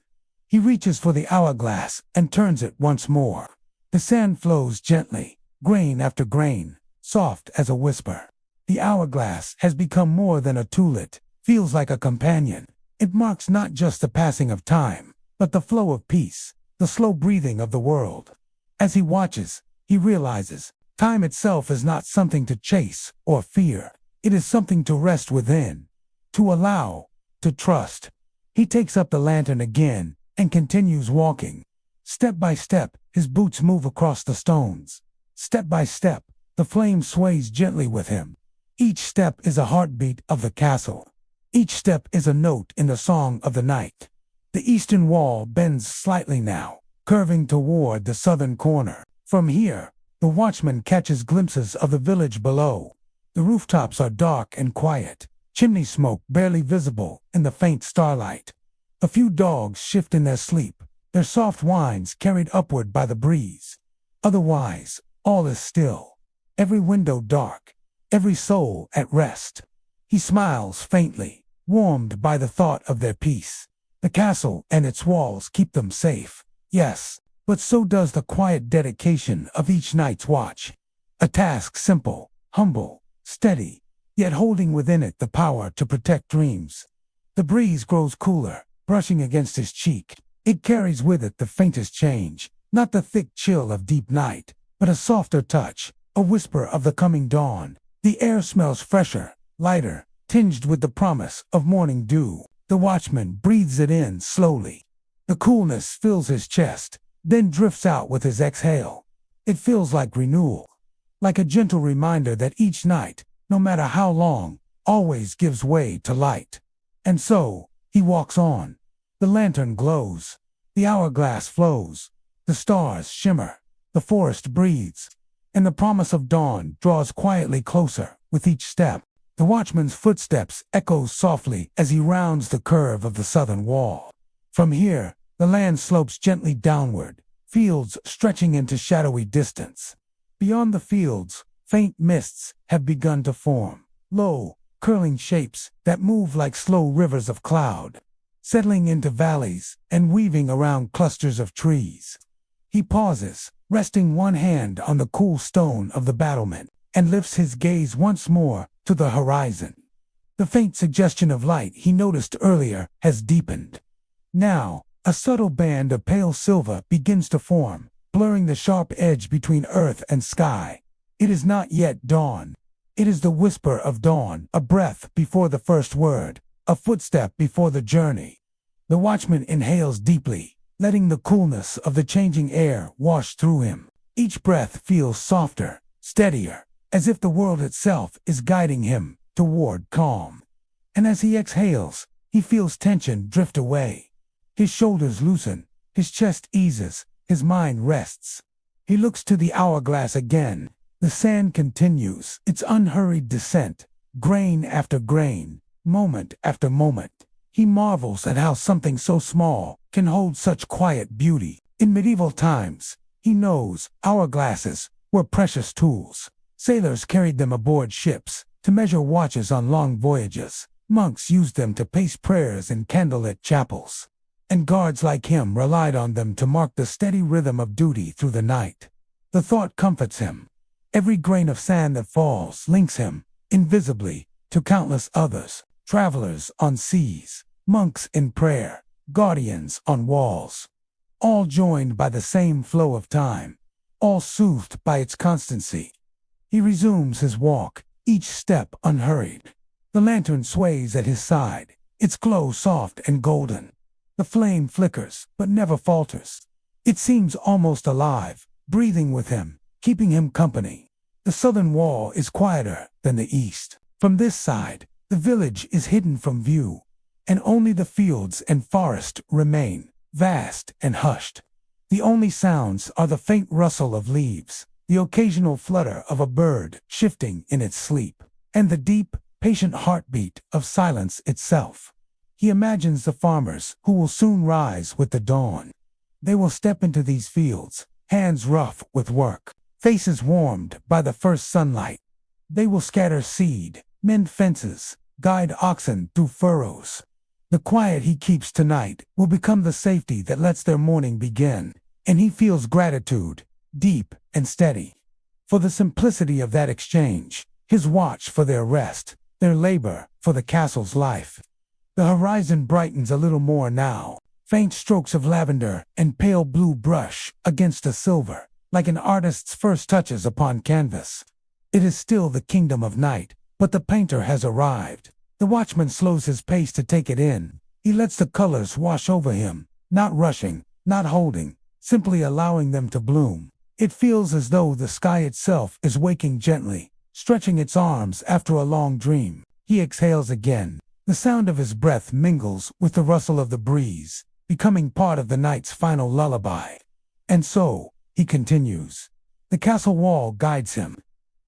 He reaches for the hourglass and turns it once more. The sand flows gently, grain after grain, soft as a whisper. The hourglass has become more than a toolet, feels like a companion. It marks not just the passing of time, but the flow of peace, the slow breathing of the world. As he watches, he realizes time itself is not something to chase or fear. It is something to rest within, to allow, to trust. He takes up the lantern again and continues walking. Step by step, his boots move across the stones. Step by step, the flame sways gently with him. Each step is a heartbeat of the castle. Each step is a note in the song of the night. The eastern wall bends slightly now, curving toward the southern corner. From here, the watchman catches glimpses of the village below. The rooftops are dark and quiet, chimney smoke barely visible in the faint starlight. A few dogs shift in their sleep, their soft whines carried upward by the breeze. Otherwise, all is still. Every window dark, every soul at rest. He smiles faintly, warmed by the thought of their peace. The castle and its walls keep them safe, yes, but so does the quiet dedication of each night's watch. A task simple, humble, steady, yet holding within it the power to protect dreams. The breeze grows cooler, brushing against his cheek. It carries with it the faintest change, not the thick chill of deep night, but a softer touch, a whisper of the coming dawn. The air smells fresher, lighter, tinged with the promise of morning dew. The watchman breathes it in slowly. The coolness fills his chest, then drifts out with his exhale. It feels like renewal, like a gentle reminder that each night, no matter how long, always gives way to light. And so, he walks on. The lantern glows. The hourglass flows. The stars shimmer. The forest breathes. And the promise of dawn draws quietly closer with each step. The watchman's footsteps echo softly as he rounds the curve of the southern wall. From here, the land slopes gently downward, fields stretching into shadowy distance. Beyond the fields, faint mists have begun to form, low, curling shapes that move like slow rivers of cloud, settling into valleys and weaving around clusters of trees. He pauses, resting one hand on the cool stone of the battlement, and lifts his gaze once more to the horizon. The faint suggestion of light he noticed earlier has deepened. Now, a subtle band of pale silver begins to form, blurring the sharp edge between earth and sky. It is not yet dawn. It is the whisper of dawn, a breath before the first word, a footstep before the journey. The watchman inhales deeply, letting the coolness of the changing air wash through him. Each breath feels softer, steadier, as if the world itself is guiding him toward calm. And as he exhales, he feels tension drift away. His shoulders loosen, his chest eases, his mind rests. He looks to the hourglass again. The sand continues its unhurried descent, grain after grain, moment after moment. He marvels at how something so small can hold such quiet beauty. In medieval times, he knows hourglasses were precious tools. Sailors carried them aboard ships to measure watches on long voyages. Monks used them to pace prayers in candlelit chapels. And guards like him relied on them to mark the steady rhythm of duty through the night. The thought comforts him. Every grain of sand that falls links him, invisibly, to countless others, travelers on seas, monks in prayer, guardians on walls, all joined by the same flow of time, all soothed by its constancy. He resumes his walk, each step unhurried. The lantern sways at his side, its glow soft and golden. The flame flickers, but never falters. It seems almost alive, breathing with him, keeping him company. The southern wall is quieter than the east. From this side, the village is hidden from view, and only the fields and forest remain, vast and hushed. The only sounds are the faint rustle of leaves, the occasional flutter of a bird shifting in its sleep, and the deep, patient heartbeat of silence itself. He imagines the farmers who will soon rise with the dawn. They will step into these fields, hands rough with work, faces warmed by the first sunlight. They will scatter seed, mend fences, guide oxen through furrows. The quiet he keeps tonight will become the safety that lets their morning begin, and he feels gratitude, deep and steady, for the simplicity of that exchange, his watch for their rest, their labor for the castle's life. The horizon brightens a little more now. Faint strokes of lavender and pale blue brush against the silver, like an artist's first touches upon canvas. It is still the kingdom of night, but the painter has arrived. The watchman slows his pace to take it in. He lets the colors wash over him, not rushing, not holding, simply allowing them to bloom. It feels as though the sky itself is waking gently, stretching its arms after a long dream. He exhales again. The sound of his breath mingles with the rustle of the breeze, becoming part of the night's final lullaby. And so, he continues. The castle wall guides him.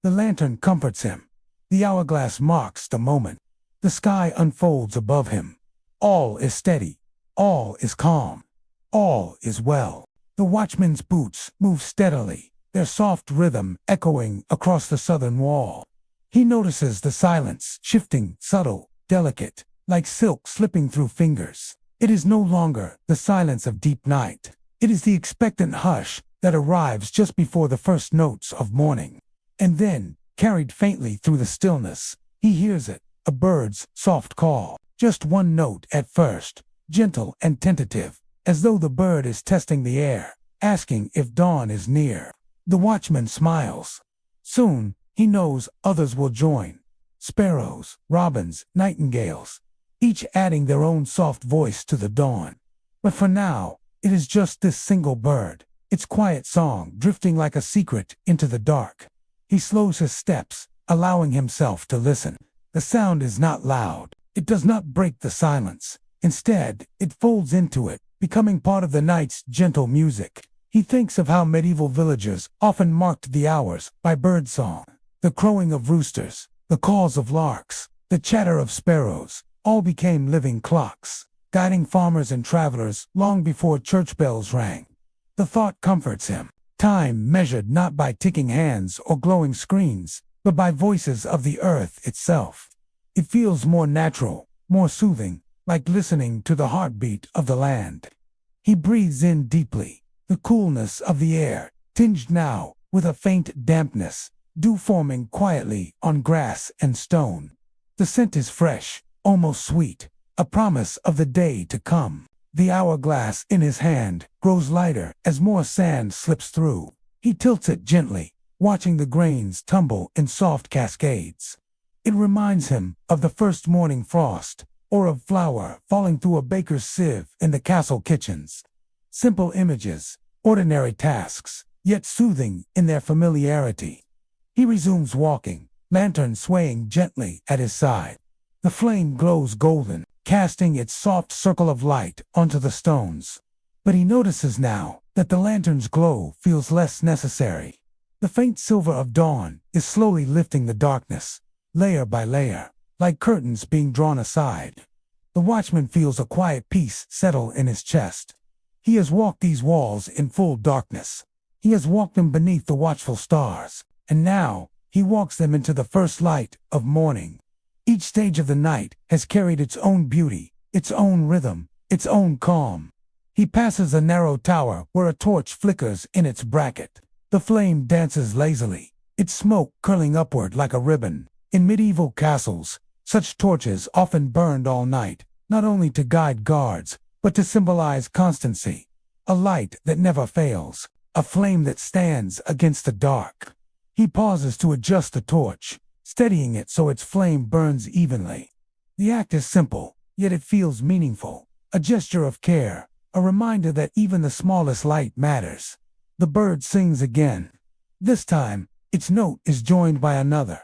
The lantern comforts him. The hourglass marks the moment. The sky unfolds above him. All is steady. All is calm. All is well. The watchman's boots move steadily, their soft rhythm echoing across the southern wall. He notices the silence, shifting, subtle, delicate, like silk slipping through fingers. It is no longer the silence of deep night. It is the expectant hush that arrives just before the first notes of morning. And then, carried faintly through the stillness, he hears it, a bird's soft call. Just one note at first, gentle and tentative, as though the bird is testing the air, asking if dawn is near. The watchman smiles. Soon, He knows others will join. Sparrows, robins, nightingales, each adding their own soft voice to the dawn. But for now, it is just this single bird, its quiet song drifting like a secret into the dark. He slows his steps, allowing himself to listen. The sound is not loud. It does not break the silence. Instead, it folds into it, becoming part of the night's gentle music. He thinks of how medieval villagers often marked the hours by birdsong. The crowing of roosters, the calls of larks, the chatter of sparrows, all became living clocks, guiding farmers and travelers long before church bells rang. The thought comforts him. Time measured not by ticking hands or glowing screens, but by voices of the earth itself. It feels more natural, more soothing, like listening to the heartbeat of the land. He breathes in deeply, the coolness of the air, tinged now with a faint dampness, dew forming quietly on grass and stone. The scent is fresh, almost sweet, a promise of the day to come. The hourglass in his hand grows lighter as more sand slips through. He tilts it gently, watching the grains tumble in soft cascades. It reminds him of the first morning frost, or of flour falling through a baker's sieve in the castle kitchens. Simple images, ordinary tasks, yet soothing in their familiarity. He resumes walking, lantern swaying gently at his side. The flame glows golden, casting its soft circle of light onto the stones. But he notices now that the lantern's glow feels less necessary. The faint silver of dawn is slowly lifting the darkness, layer by layer, like curtains being drawn aside. The watchman feels a quiet peace settle in his chest. He has walked these walls in full darkness. He has walked them beneath the watchful stars, and now he walks them into the first light of morning. Each stage of the night has carried its own beauty, its own rhythm, its own calm. He passes a narrow tower where a torch flickers in its bracket. The flame dances lazily, its smoke curling upward like a ribbon. In medieval castles, such torches often burned all night, not only to guide guards, but to symbolize constancy. A light that never fails, a flame that stands against the dark. He pauses to adjust the torch, steadying it so its flame burns evenly. The act is simple, yet it feels meaningful. A gesture of care, a reminder that even the smallest light matters. The bird sings again. This time, its note is joined by another,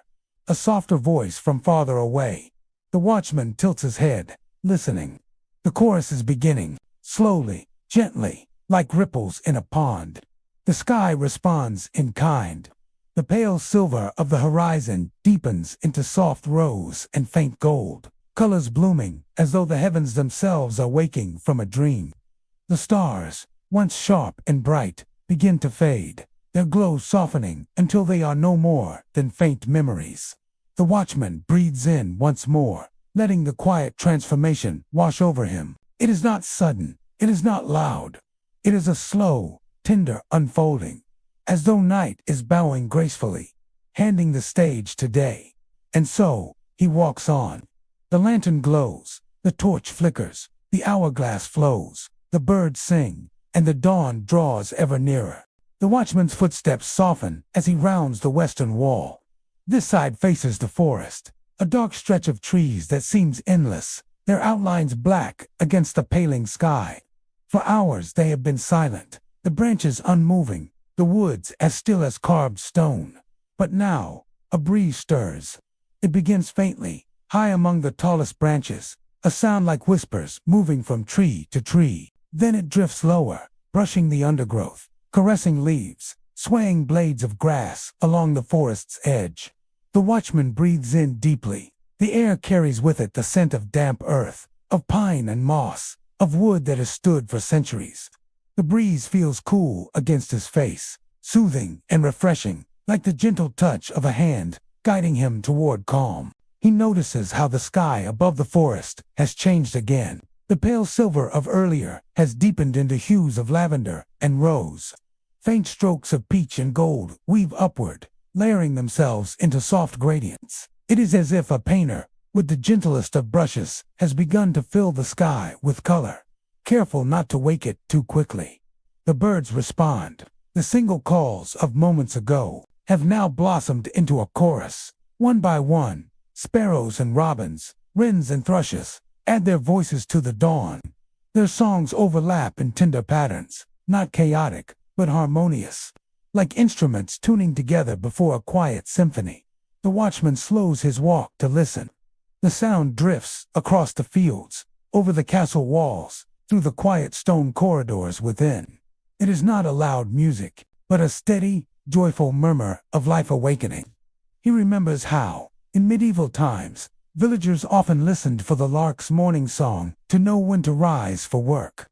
a softer voice from farther away. The watchman tilts his head, listening. The chorus is beginning, slowly, gently, like ripples in a pond. The sky responds in kind. The pale silver of the horizon deepens into soft rose and faint gold, colors blooming as though the heavens themselves are waking from a dream. The stars, once sharp and bright, begin to fade, their glow softening until they are no more than faint memories. The watchman breathes in once more, letting the quiet transformation wash over him. It is not sudden, it is not loud. It is a slow, tender unfolding, as though night is bowing gracefully, handing the stage to day. And so, he walks on. The lantern glows, the torch flickers, the hourglass flows, the birds sing, and the dawn draws ever nearer. The watchman's footsteps soften as he rounds the western wall. This side faces the forest, a dark stretch of trees that seems endless, their outlines black against the paling sky. For hours they have been silent, the branches unmoving, the woods as still as carved stone. But now, a breeze stirs. It begins faintly, high among the tallest branches, a sound like whispers moving from tree to tree. Then it drifts lower, brushing the undergrowth, caressing leaves, swaying blades of grass along the forest's edge. The watchman breathes in deeply. The air carries with it the scent of damp earth, of pine and moss, of wood that has stood for centuries. The breeze feels cool against his face, soothing and refreshing, like the gentle touch of a hand guiding him toward calm. He notices how the sky above the forest has changed again. The pale silver of earlier has deepened into hues of lavender and rose. Faint strokes of peach and gold weave upward, layering themselves into soft gradients. It is as if a painter, with the gentlest of brushes, has begun to fill the sky with color, careful not to wake it too quickly. The birds respond. The single calls of moments ago, have now blossomed into a chorus. One by one, sparrows and robins, wrens and thrushes, add their voices to the dawn. Their songs overlap in tender patterns, not chaotic, but harmonious, like instruments tuning together before a quiet symphony. The watchman slows his walk to listen. The sound drifts across the fields, over the castle walls, through the quiet stone corridors within. It is not a loud music, but a steady, joyful murmur of life awakening. He remembers how, in medieval times, villagers often listened for the lark's morning song to know when to rise for work.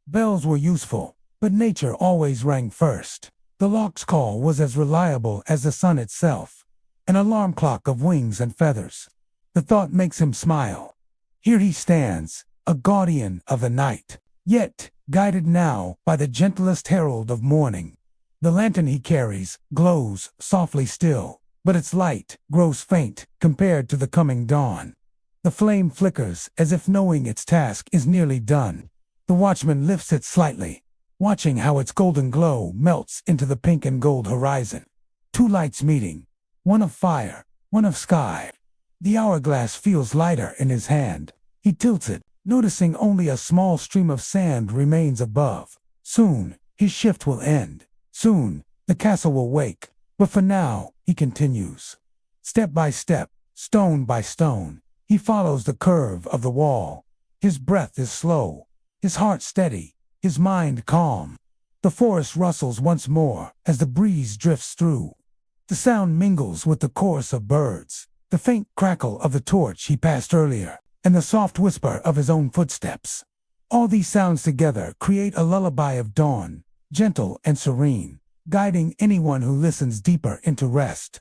Bells were useful, but nature always rang first. The lark's call was as reliable as the sun itself, an alarm clock of wings and feathers. The thought makes him smile. Here he stands, a guardian of the night, yet guided now by the gentlest herald of morning. The lantern he carries glows softly still, but its light grows faint compared to the coming dawn. The flame flickers as if knowing its task is nearly done. The watchman lifts it slightly, watching how its golden glow melts into the pink and gold horizon. Two lights meeting, one of fire, one of sky. The hourglass feels lighter in his hand. He tilts it, noticing only a small stream of sand remains above. Soon, his shift will end. Soon, the castle will wake. But for now, he continues. Step by step, stone by stone, he follows the curve of the wall. His breath is slow, his heart steady, his mind calm. The forest rustles once more as the breeze drifts through. The sound mingles with the chorus of birds, the faint crackle of the torch he passed earlier, and the soft whisper of his own footsteps. All these sounds together create a lullaby of dawn, gentle and serene, guiding anyone who listens deeper into rest.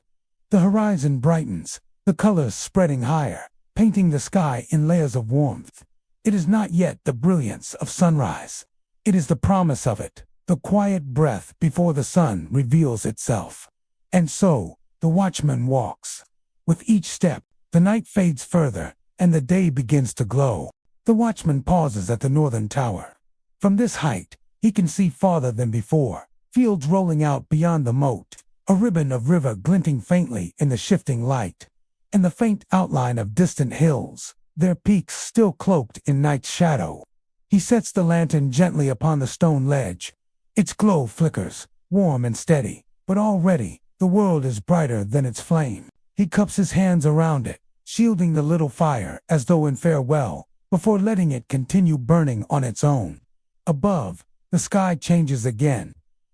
The horizon brightens, the colors spreading higher, painting the sky in layers of warmth. It is not yet the brilliance of sunrise. It is the promise of it, the quiet breath before the sun reveals itself. And so, the watchman walks. With each step, the night fades further, and the day begins to glow. The watchman pauses at the northern tower. From this height, he can see farther than before, fields rolling out beyond the moat, a ribbon of river glinting faintly in the shifting light, and the faint outline of distant hills, their peaks still cloaked in night's shadow. He sets the lantern gently upon the stone ledge. Its glow flickers, warm and steady, but already the world is brighter than its flame. He cups his hands around it, shielding the little fire as though in farewell, before letting it continue burning on its own. Above, the sky changes again.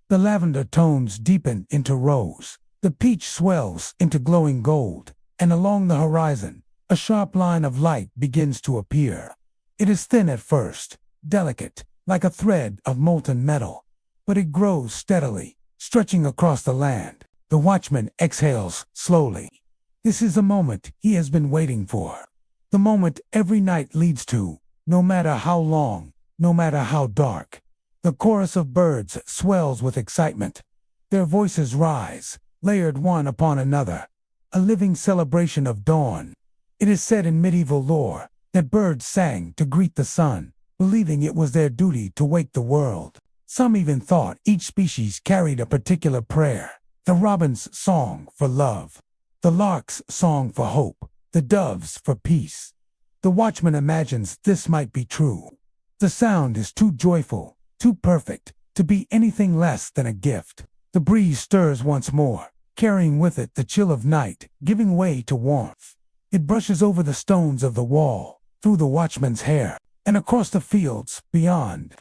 The lavender tones deepen into rose, the peach swells into glowing gold, and along the horizon, a sharp line of light begins to appear. It is thin at first, delicate, like a thread of molten metal, but it grows steadily, stretching across the land. The watchman exhales slowly. This is the moment he has been waiting for. The moment every night leads to, no matter how long, no matter how dark. The chorus of birds swells with excitement. Their voices rise, layered one upon another, a living celebration of dawn. It is said in medieval lore that birds sang to greet the sun, believing it was their duty to wake the world. Some even thought each species carried a particular prayer. The robin's song for love, the lark's song for hope, the dove's for peace. The watchman imagines this might be true. The sound is too joyful, too perfect, to be anything less than a gift. The breeze stirs once more, carrying with it the chill of night, giving way to warmth. It brushes over the stones of the wall, through the watchman's hair, and across the fields beyond.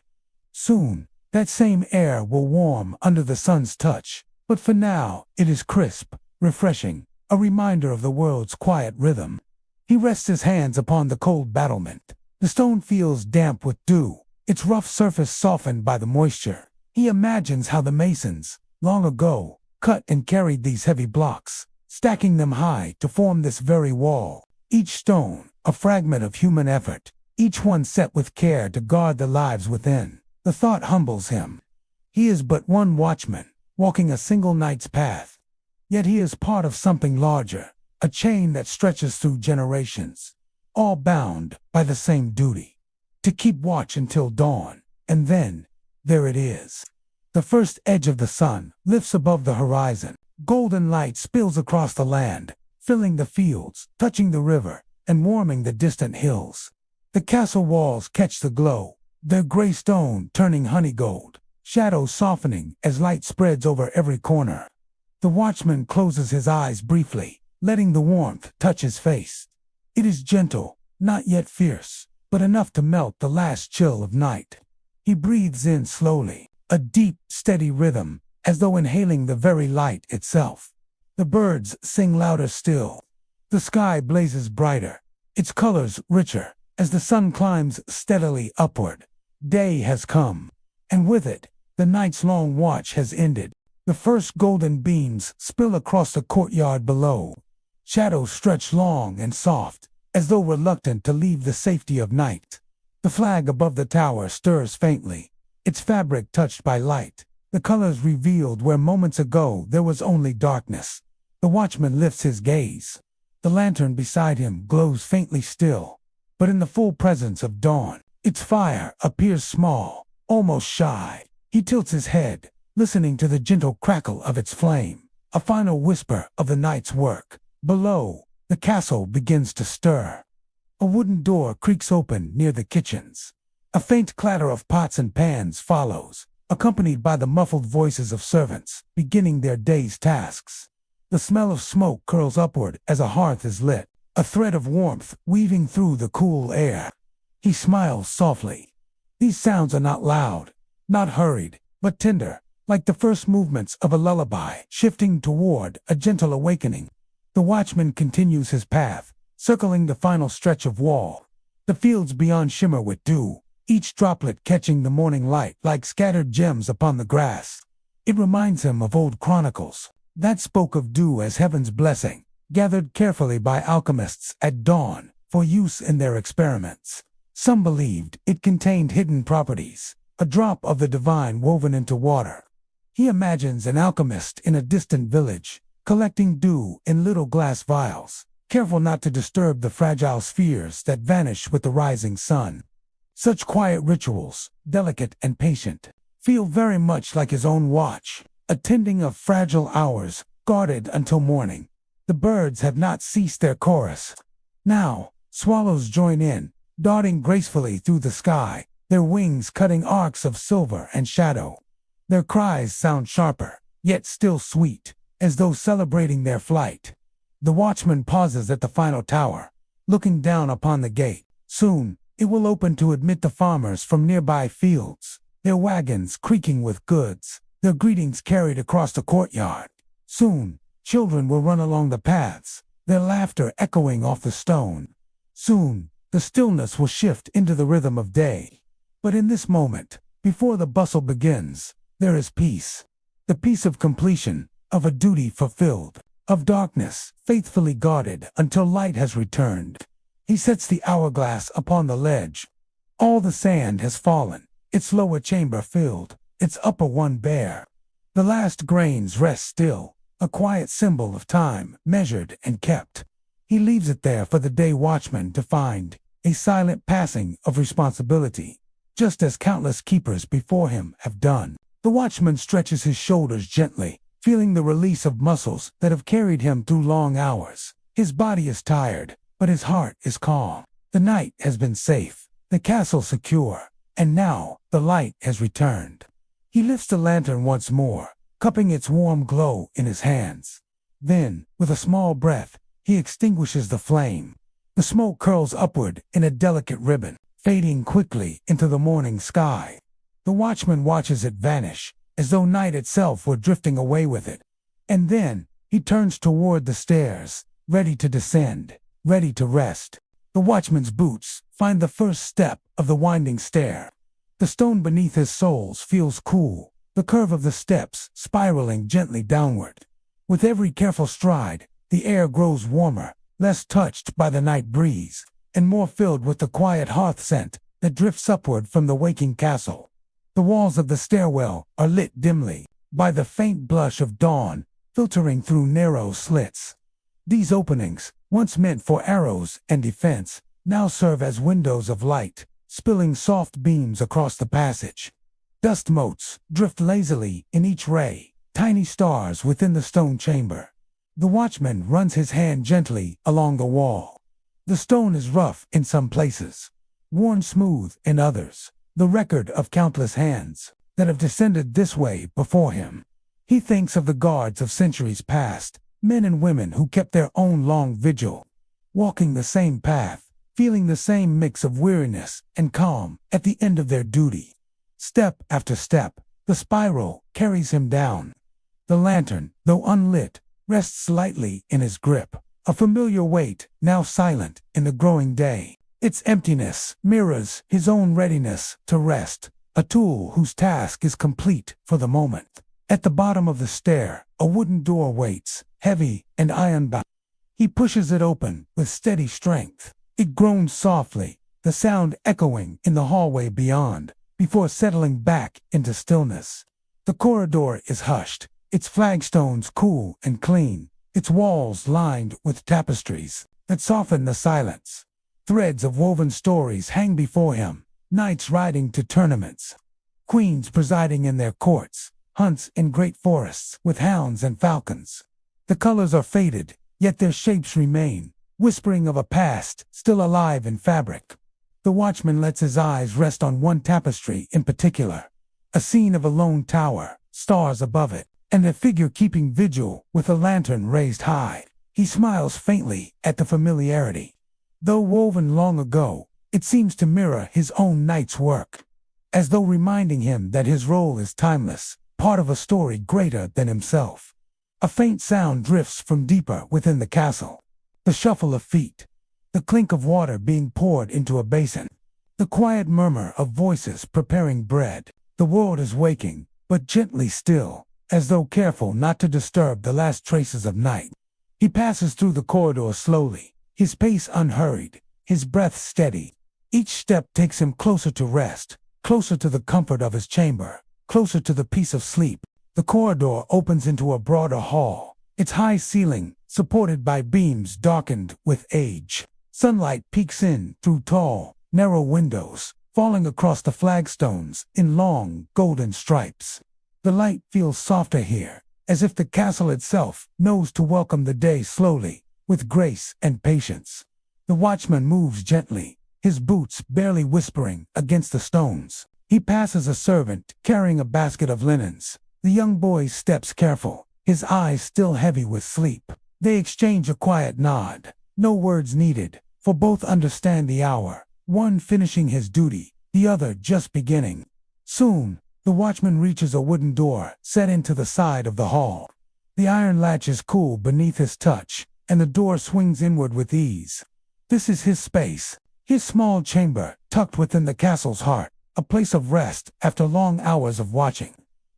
Soon, that same air will warm under the sun's touch, but for now, it is crisp, refreshing, a reminder of the world's quiet rhythm. He rests his hands upon the cold battlement. The stone feels damp with dew, its rough surface softened by the moisture. He imagines how the masons, long ago, cut and carried these heavy blocks, stacking them high to form this very wall. Each stone, a fragment of human effort, each one set with care to guard the lives within. The thought humbles him. He is but one watchman, walking a single night's path. Yet he is part of something larger, a chain that stretches through generations, all bound by the same duty, to keep watch until dawn. And then, there it is. The first edge of the sun lifts above the horizon, Golden light spills across the land, filling the fields, touching the river, and warming the distant hills. The castle walls catch the glow, their gray stone turning honey gold, shadows softening as light spreads over every corner. The watchman closes his eyes briefly, letting the warmth touch his face. It is gentle, not yet fierce, but enough to melt the last chill of night. He breathes in slowly, a deep, steady rhythm, as though inhaling the very light itself. The birds sing louder still. The sky blazes brighter, its colors richer, as the sun climbs steadily upward. Day has come, and with it, the night's long watch has ended. The first golden beams spill across the courtyard below. Shadows stretch long and soft, as though reluctant to leave the safety of night. The flag above the tower stirs faintly, its fabric touched by light, the colors revealed where moments ago there was only darkness. The watchman lifts his gaze. The lantern beside him glows faintly still, but in the full presence of dawn, its fire appears small, almost shy. He tilts his head, listening to the gentle crackle of its flame, a final whisper of the night's work. Below, the castle begins to stir. A wooden door creaks open near the kitchens. A faint clatter of pots and pans follows, accompanied by the muffled voices of servants, beginning their day's tasks. The smell of smoke curls upward as a hearth is lit, a thread of warmth weaving through the cool air. He smiles softly. These sounds are not loud, not hurried, but tender, like the first movements of a lullaby, shifting toward a gentle awakening. The watchman continues his path, circling the final stretch of wall. The fields beyond shimmer with dew, each droplet catching the morning light like scattered gems upon the grass. It reminds him of old chronicles that spoke of dew as heaven's blessing, gathered carefully by alchemists at dawn for use in their experiments. Some believed it contained hidden properties, a drop of the divine woven into water. He imagines an alchemist in a distant village, collecting dew in little glass vials, careful not to disturb the fragile spheres that vanish with the rising sun. Such quiet rituals, delicate and patient, feel very much like his own watch, a tending of fragile hours, guarded until morning. The birds have not ceased their chorus. Now, swallows join in, darting gracefully through the sky, their wings cutting arcs of silver and shadow. Their cries sound sharper, yet still sweet, as though celebrating their flight. The watchman pauses at the final tower, looking down upon the gate. Soon, it will open to admit the farmers from nearby fields, their wagons creaking with goods, their greetings carried across the courtyard. Soon, children will run along the paths, their laughter echoing off the stone. Soon, the stillness will shift into the rhythm of day. But in this moment, before the bustle begins, there is peace. The peace of completion, of a duty fulfilled, of darkness faithfully guarded until light has returned. He sets the hourglass upon the ledge. All the sand has fallen, its lower chamber filled, its upper one bare. The last grains rest still, a quiet symbol of time measured and kept. He leaves it there for the day watchman to find, a silent passing of responsibility, just as countless keepers before him have done. The watchman stretches his shoulders gently, feeling the release of muscles that have carried him through long hours. His body is tired, but his heart is calm. The night has been safe, the castle secure, and now the light has returned. He lifts the lantern once more, cupping its warm glow in his hands. Then, with a small breath, he extinguishes the flame. The smoke curls upward in a delicate ribbon, fading quickly into the morning sky. The watchman watches it vanish, as though night itself were drifting away with it. And then, he turns toward the stairs, ready to descend, ready to rest. The watchman's boots find the first step of the winding stair. The stone beneath his soles feels cool, the curve of the steps spiraling gently downward. With every careful stride, the air grows warmer, less touched by the night breeze, and more filled with the quiet hearth scent that drifts upward from the waking castle. The walls of the stairwell are lit dimly by the faint blush of dawn filtering through narrow slits. These openings, once meant for arrows and defense, now serve as windows of light, spilling soft beams across the passage. Dust motes drift lazily in each ray, tiny stars within the stone chamber. The watchman runs his hand gently along the wall. The stone is rough in some places, worn smooth in others, the record of countless hands that have descended this way before him. He thinks of the guards of centuries past, men and women who kept their own long vigil, walking the same path, feeling the same mix of weariness and calm at the end of their duty. Step after step, the spiral carries him down. The lantern, though unlit, rests lightly in his grip, a familiar weight now silent in the growing day. Its emptiness mirrors his own readiness to rest, a tool whose task is complete for the moment. At the bottom of the stair, a wooden door waits, heavy and iron-bound. He pushes it open with steady strength. It groans softly, the sound echoing in the hallway beyond, before settling back into stillness. The corridor is hushed, its flagstones cool and clean, its walls lined with tapestries that soften the silence. Threads of woven stories hang before him, knights riding to tournaments, queens presiding in their courts, hunts in great forests with hounds and falcons. The colors are faded, yet their shapes remain, whispering of a past still alive in fabric. The watchman lets his eyes rest on one tapestry in particular, a scene of a lone tower, stars above it, and a figure keeping vigil with a lantern raised high. He smiles faintly at the familiarity. Though woven long ago, it seems to mirror his own night's work, as though reminding him that his role is timeless, part of a story greater than himself. A faint sound drifts from deeper within the castle. The shuffle of feet, the clink of water being poured into a basin, the quiet murmur of voices preparing bread. The world is waking, but gently still, as though careful not to disturb the last traces of night. He passes through the corridor slowly, his pace unhurried, his breath steady. Each step takes him closer to rest, closer to the comfort of his chamber, closer to the peace of sleep. The corridor opens into a broader hall, its high ceiling supported by beams darkened with age. Sunlight peeks in through tall, narrow windows, falling across the flagstones in long, golden stripes. The light feels softer here, as if the castle itself knows to welcome the day slowly, with grace and patience. The watchman moves gently, his boots barely whispering against the stones. He passes a servant carrying a basket of linens. The young boy steps careful, his eyes still heavy with sleep. They exchange a quiet nod, no words needed, for both understand the hour, one finishing his duty, the other just beginning. Soon, the watchman reaches a wooden door set into the side of the hall. The iron latch is cool beneath his touch, and the door swings inward with ease. This is his space, his small chamber tucked within the castle's heart, a place of rest after long hours of watching.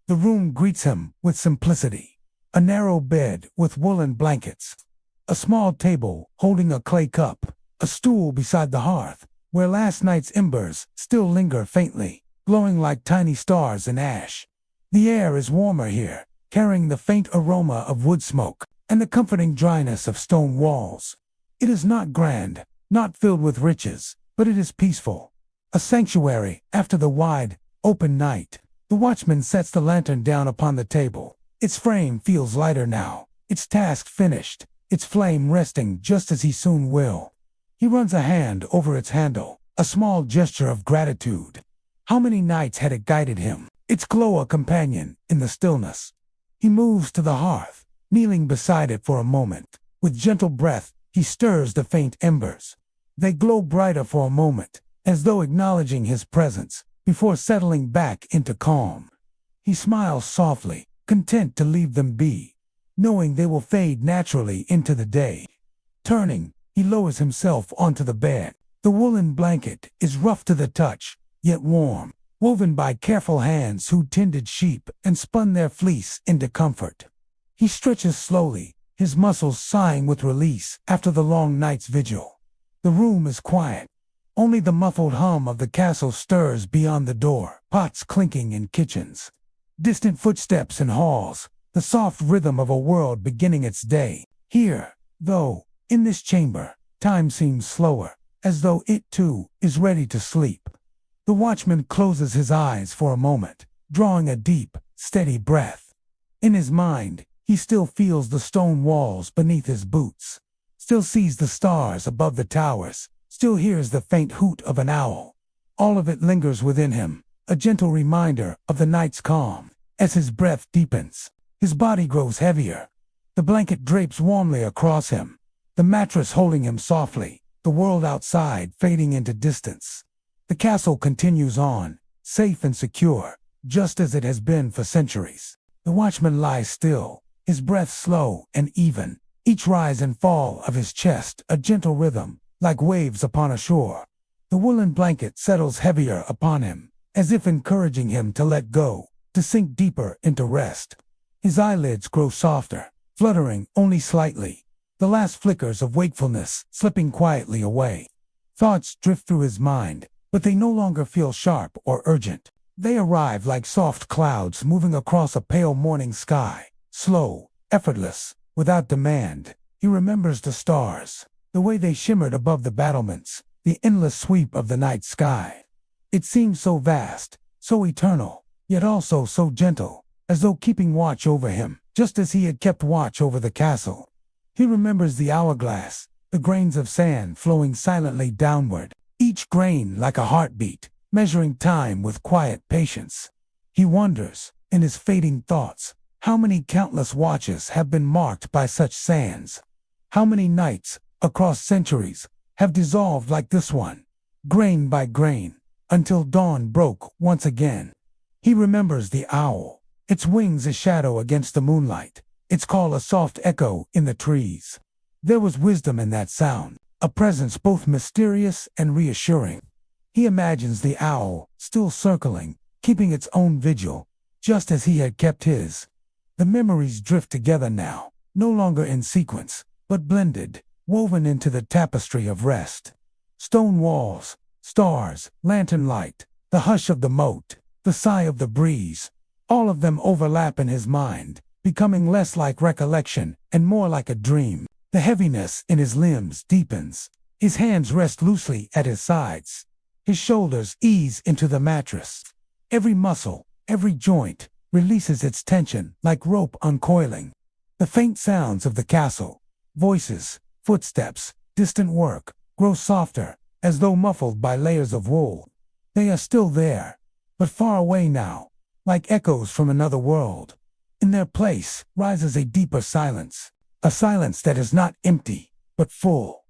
The room greets him with simplicity. A narrow bed with woolen blankets, a small table holding a clay cup, a stool beside the hearth, where last night's embers still linger faintly, glowing like tiny stars in ash. The air is warmer here, carrying the faint aroma of wood smoke and the comforting dryness of stone walls. It is not grand, not filled with riches, but it is peaceful, a sanctuary after the wide, open night. The watchman sets the lantern down upon the table. Its frame feels lighter now, its task finished, its flame resting just as he soon will. He runs a hand over its handle, a small gesture of gratitude. How many nights had it guided him, its glow a companion in the stillness? He moves to the hearth, kneeling beside it for a moment. With gentle breath, he stirs the faint embers. They glow brighter for a moment, as though acknowledging his presence, before settling back into calm. He smiles softly, content to leave them be, knowing they will fade naturally into the day. Turning, he lowers himself onto the bed. The woolen blanket is rough to the touch, yet warm, woven by careful hands who tended sheep and spun their fleece into comfort. He stretches slowly, his muscles sighing with release after the long night's vigil. The room is quiet. Only the muffled hum of the castle stirs beyond the door, pots clinking in kitchens. Distant footsteps in halls, the soft rhythm of a world beginning its day. Here, though, in this chamber, time seems slower, as though it too is ready to sleep. The watchman closes his eyes for a moment, drawing a deep, steady breath. In his mind, he still feels the stone walls beneath his boots, still sees the stars above the towers, still hears the faint hoot of an owl. All of it lingers within him, a gentle reminder of the night's calm. As his breath deepens, his body grows heavier. The blanket drapes warmly across him, the mattress holding him softly, the world outside fading into distance. The castle continues on, safe and secure, just as it has been for centuries. The watchman lies still, his breath slow and even, each rise and fall of his chest a gentle rhythm, like waves upon a shore. The woolen blanket settles heavier upon him, as if encouraging him to let go, to sink deeper into rest. His eyelids grow softer, fluttering only slightly, the last flickers of wakefulness slipping quietly away. Thoughts drift through his mind, but they no longer feel sharp or urgent. They arrive like soft clouds moving across a pale morning sky, slow, effortless, without demand. He remembers the stars, the way they shimmered above the battlements, the endless sweep of the night sky. It seemed so vast, so eternal, yet also so gentle, as though keeping watch over him, just as he had kept watch over the castle. He remembers the hourglass, the grains of sand flowing silently downward, each grain like a heartbeat, measuring time with quiet patience. He wonders, in his fading thoughts, how many countless watches have been marked by such sands. How many nights, across centuries, have dissolved like this one, grain by grain, until dawn broke once again. He remembers the owl, its wings a shadow against the moonlight, its call a soft echo in the trees. There was wisdom in that sound, a presence both mysterious and reassuring. He imagines the owl, still circling, keeping its own vigil, just as he had kept his. The memories drift together now, no longer in sequence, but blended, woven into the tapestry of rest. Stone walls, stars, lantern light, the hush of the moat, the sigh of the breeze, all of them overlap in his mind, becoming less like recollection and more like a dream. The heaviness in his limbs deepens. His hands rest loosely at his sides. His shoulders ease into the mattress. Every muscle, every joint, releases its tension like rope uncoiling. The faint sounds of the castle, voices, footsteps, distant work, grow softer, as though muffled by layers of wool. They are still there, but far away now, like echoes from another world. In their place rises a deeper silence, a silence that is not empty, but full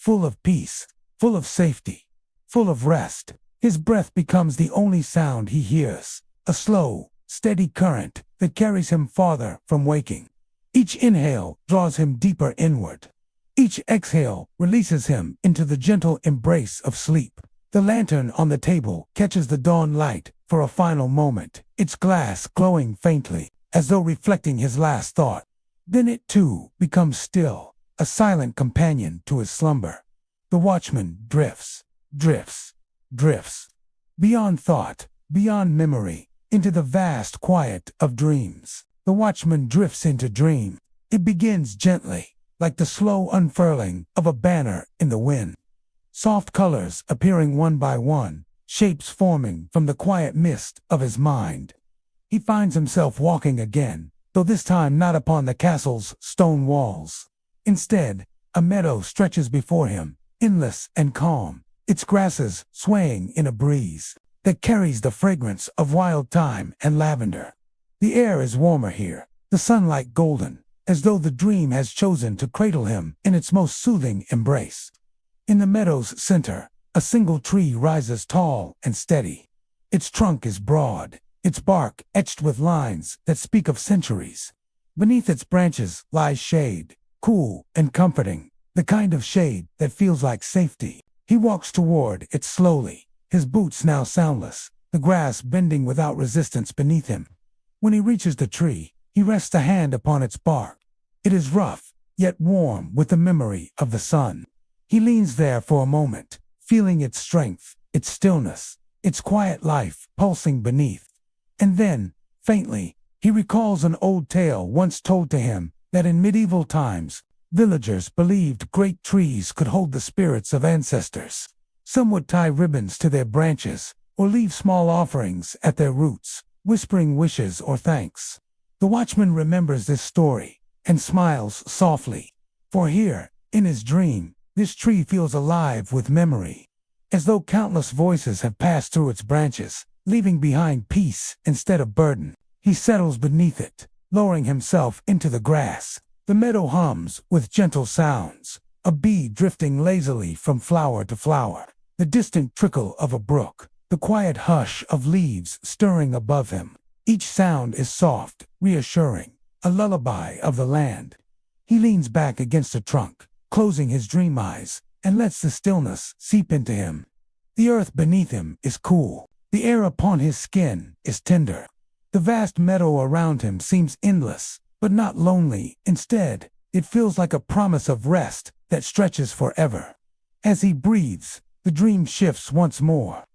of peace, full of safety, full of rest. His breath becomes the only sound he hears, a slow, steady current that carries him farther from waking. Each inhale draws him deeper inward. Each exhale releases him into the gentle embrace of sleep. The lantern on the table catches the dawn light for a final moment, its glass glowing faintly, as though reflecting his last thought. Then it too becomes still, a silent companion to his slumber. The watchman drifts, beyond thought, beyond memory, into the vast quiet of dreams. The watchman drifts into dream. It begins gently, like the slow unfurling of a banner in the wind. Soft colors appearing one by one, shapes forming from the quiet mist of his mind. He finds himself walking again, though this time not upon the castle's stone walls. Instead, a meadow stretches before him, endless and calm, its grasses swaying in a breeze that carries the fragrance of wild thyme and lavender. The air is warmer here, the sunlight golden, as though the dream has chosen to cradle him in its most soothing embrace. In the meadow's center, a single tree rises tall and steady. Its trunk is broad, its bark etched with lines that speak of centuries. Beneath its branches lies shade, cool and comforting, the kind of shade that feels like safety. He walks toward it slowly, his boots now soundless, the grass bending without resistance beneath him. When he reaches the tree, he rests a hand upon its bark. It is rough, yet warm with the memory of the sun. He leans there for a moment, feeling its strength, its stillness, its quiet life pulsing beneath. And then, faintly, he recalls an old tale once told to him that in medieval times, villagers believed great trees could hold the spirits of ancestors. Some would tie ribbons to their branches, or leave small offerings at their roots, whispering wishes or thanks. The watchman remembers this story and smiles softly. For here, in his dream, this tree feels alive with memory, as though countless voices have passed through its branches, leaving behind peace instead of burden. He settles beneath it, lowering himself into the grass. The meadow hums with gentle sounds, a bee drifting lazily from flower to flower, the distant trickle of a brook, the quiet hush of leaves stirring above him. Each sound is soft, reassuring, a lullaby of the land. He leans back against a trunk, closing his dream eyes, and lets the stillness seep into him. The earth beneath him is cool. The air upon his skin is tender. The vast meadow around him seems endless, but not lonely. Instead, it feels like a promise of rest that stretches forever. As he breathes, the dream shifts once more.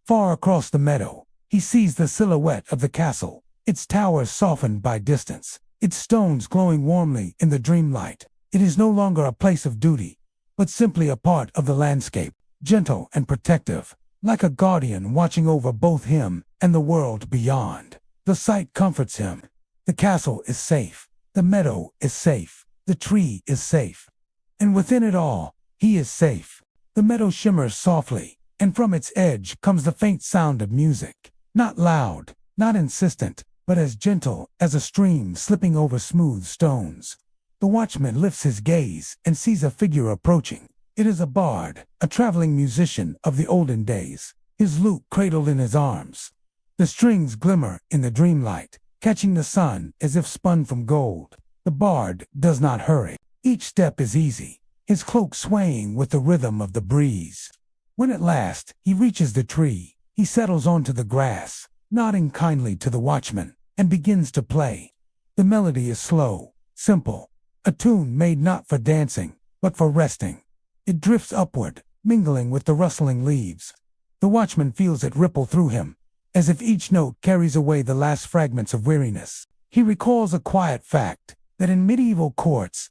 Far across the meadow, he sees the silhouette of the castle, its towers softened by distance, its stones glowing warmly in the dream light. It is no longer a place of duty, but simply a part of the landscape, gentle and protective, like a guardian watching over both him and the world beyond. The sight comforts him. The castle is safe, the meadow is safe, the tree is safe. And within it all, he is safe. The meadow shimmers softly, and from its edge comes the faint sound of music. Not loud, not insistent, but as gentle as a stream slipping over smooth stones. The watchman lifts his gaze and sees a figure approaching. It is a bard, a traveling musician of the olden days, his lute cradled in his arms. The strings glimmer in the dreamlight, catching the sun as if spun from gold. The bard does not hurry. Each step is easy, his cloak swaying with the rhythm of the breeze. When at last he reaches the tree, he settles onto the grass, nodding kindly to the watchman, and begins to play. The melody is slow, simple, a tune made not for dancing, but for resting. It drifts upward, mingling with the rustling leaves. The watchman feels it ripple through him, as if each note carries away the last fragments of weariness. He recalls a quiet fact, that in medieval courts,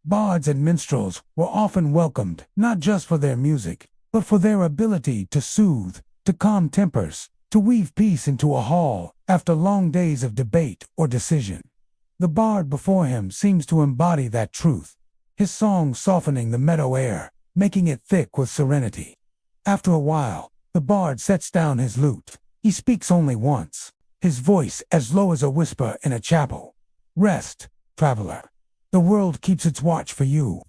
bards and minstrels were often welcomed not just for their music, but for their ability to soothe, to calm tempers, to weave peace into a hall after long days of debate or decision. The bard before him seems to embody that truth, his song softening the meadow air, making it thick with serenity. After a while, the bard sets down his lute. He speaks only once, his voice as low as a whisper in a chapel. "Rest, traveler. The world keeps its watch for you."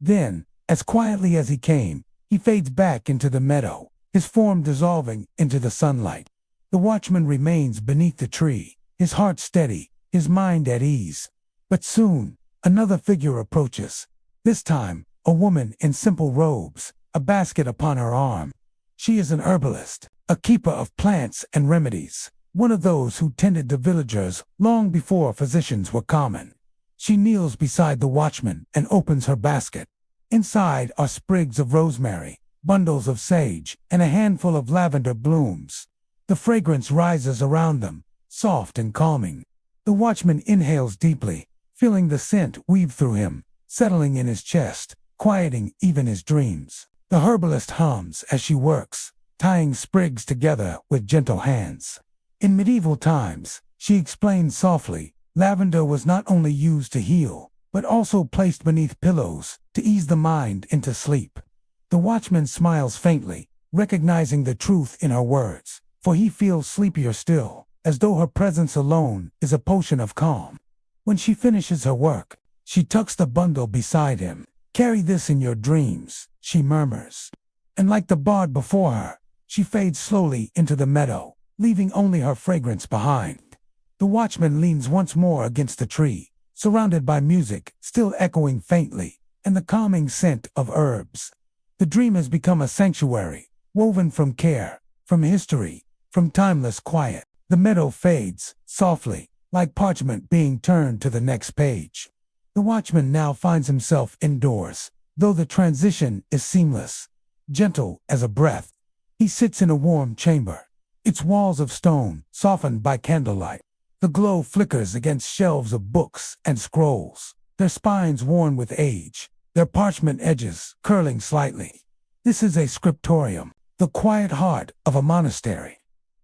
Then, as quietly as he came, he fades back into the meadow, his form dissolving into the sunlight. The watchman remains beneath the tree, his heart steady, his mind at ease. But soon, another figure approaches. This time, a woman in simple robes, a basket upon her arm. She is an herbalist, a keeper of plants and remedies, one of those who tended the villagers long before physicians were common. She kneels beside the watchman and opens her basket. Inside are sprigs of rosemary, bundles of sage, and a handful of lavender blooms. The fragrance rises around them, soft and calming. The watchman inhales deeply, feeling the scent weave through him, settling in his chest, quieting even his dreams. The herbalist hums as she works, tying sprigs together with gentle hands. In medieval times, she explained softly, lavender was not only used to heal, but also placed beneath pillows to ease the mind into sleep. The watchman smiles faintly, recognizing the truth in her words, for he feels sleepier still, as though her presence alone is a potion of calm. When she finishes her work, she tucks the bundle beside him. "Carry this in your dreams," she murmurs. And like the bard before her, she fades slowly into the meadow, leaving only her fragrance behind. The watchman leans once more against the tree, surrounded by music still echoing faintly, and the calming scent of herbs. The dream has become a sanctuary, woven from care, from history, from timeless quiet. The meadow fades, softly, like parchment being turned to the next page. The watchman now finds himself indoors, though the transition is seamless, gentle as a breath. He sits in a warm chamber, its walls of stone, softened by candlelight. The glow flickers against shelves of books and scrolls, their spines worn with age, their parchment edges curling slightly. This is a scriptorium, the quiet heart of a monastery.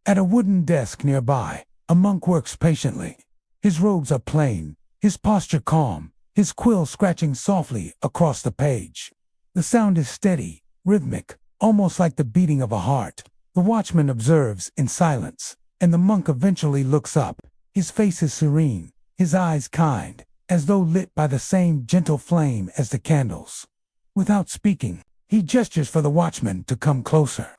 At a wooden desk nearby, a monk works patiently. His robes are plain, his posture calm, his quill scratching softly across the page. The sound is steady, rhythmic, almost like the beating of a heart. The watchman observes in silence, and the monk eventually looks up. His face is serene, his eyes kind, as though lit by the same gentle flame as the candles. Without speaking, he gestures for the watchman to come closer.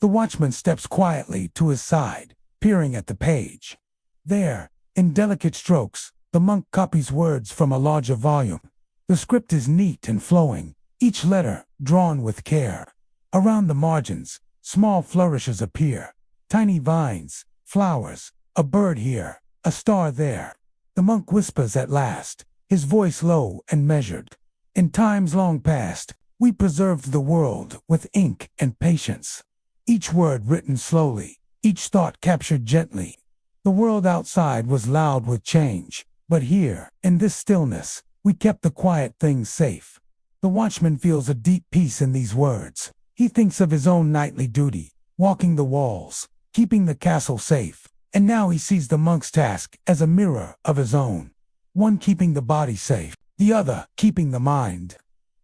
The watchman steps quietly to his side, peering at the page. There, in delicate strokes, the monk copies words from a larger volume. The script is neat and flowing, each letter drawn with care. Around the margins, small flourishes appear. Tiny vines, flowers, a bird here, a star there. The monk whispers at last, his voice low and measured. In times long past, we preserved the world with ink and patience. Each word written slowly, each thought captured gently. The world outside was loud with change, but here, in this stillness, we kept the quiet things safe. The watchman feels a deep peace in these words. He thinks of his own nightly duty, walking the walls, keeping the castle safe, and now he sees the monk's task as a mirror of his own. One keeping the body safe, the other keeping the mind.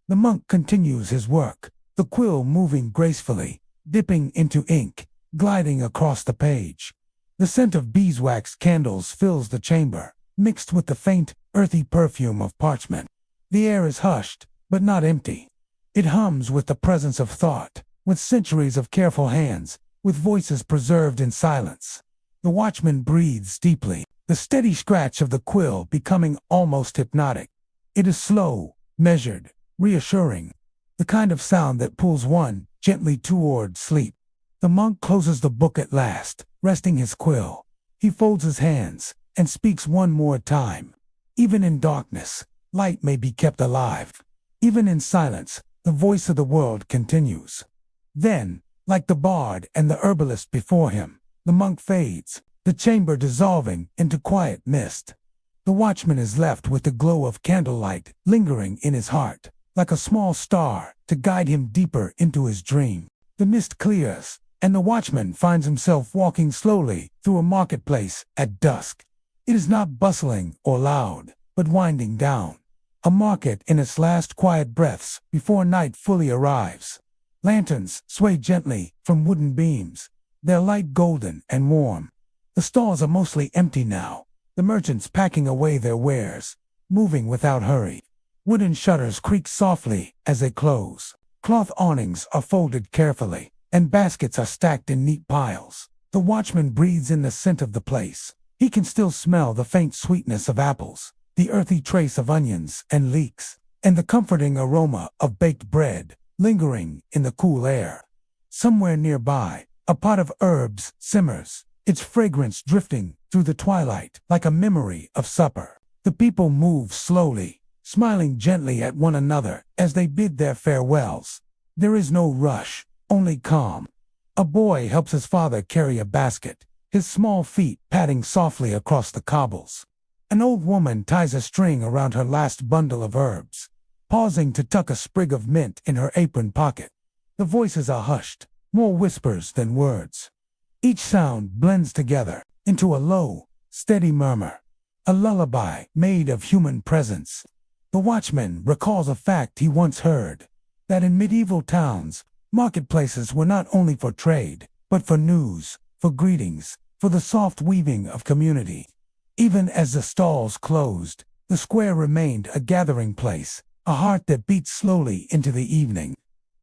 The monk continues his work, the quill moving gracefully, dipping into ink, gliding across the page. The scent of beeswax candles fills the chamber, mixed with the faint, earthy perfume of parchment. The air is hushed, but not empty. It hums with the presence of thought, with centuries of careful hands, with voices preserved in silence. The watchman breathes deeply, the steady scratch of the quill becoming almost hypnotic. It is slow, measured, reassuring, the kind of sound that pulls one gently toward sleep. The monk closes the book at last, resting his quill. He folds his hands and speaks one more time. Even in darkness, light may be kept alive. Even in silence, the voice of the world continues. Then, like the bard and the herbalist before him, the monk fades, the chamber dissolving into quiet mist. The watchman is left with the glow of candlelight lingering in his heart, like a small star to guide him deeper into his dream. The mist clears, and the watchman finds himself walking slowly through a marketplace at dusk. It is not bustling or loud, but winding down. A market in its last quiet breaths before night fully arrives. Lanterns sway gently from wooden beams, their light golden and warm. The stalls are mostly empty now, the merchants packing away their wares, moving without hurry. Wooden shutters creak softly as they close. Cloth awnings are folded carefully, and baskets are stacked in neat piles. The watchman breathes in the scent of the place. He can still smell the faint sweetness of apples, the earthy trace of onions and leeks, and the comforting aroma of baked bread lingering in the cool air. Somewhere nearby, a pot of herbs simmers, its fragrance drifting through the twilight like a memory of supper. The people move slowly, smiling gently at one another as they bid their farewells. There is no rush, only calm. A boy helps his father carry a basket, his small feet padding softly across the cobbles. An old woman ties a string around her last bundle of herbs, pausing to tuck a sprig of mint in her apron pocket. The voices are hushed, more whispers than words. Each sound blends together into a low, steady murmur, a lullaby made of human presence. The watchman recalls a fact he once heard, that in medieval towns, marketplaces were not only for trade, but for news, for greetings, for the soft weaving of community. Even as the stalls closed, the square remained a gathering place, a heart that beat slowly into the evening.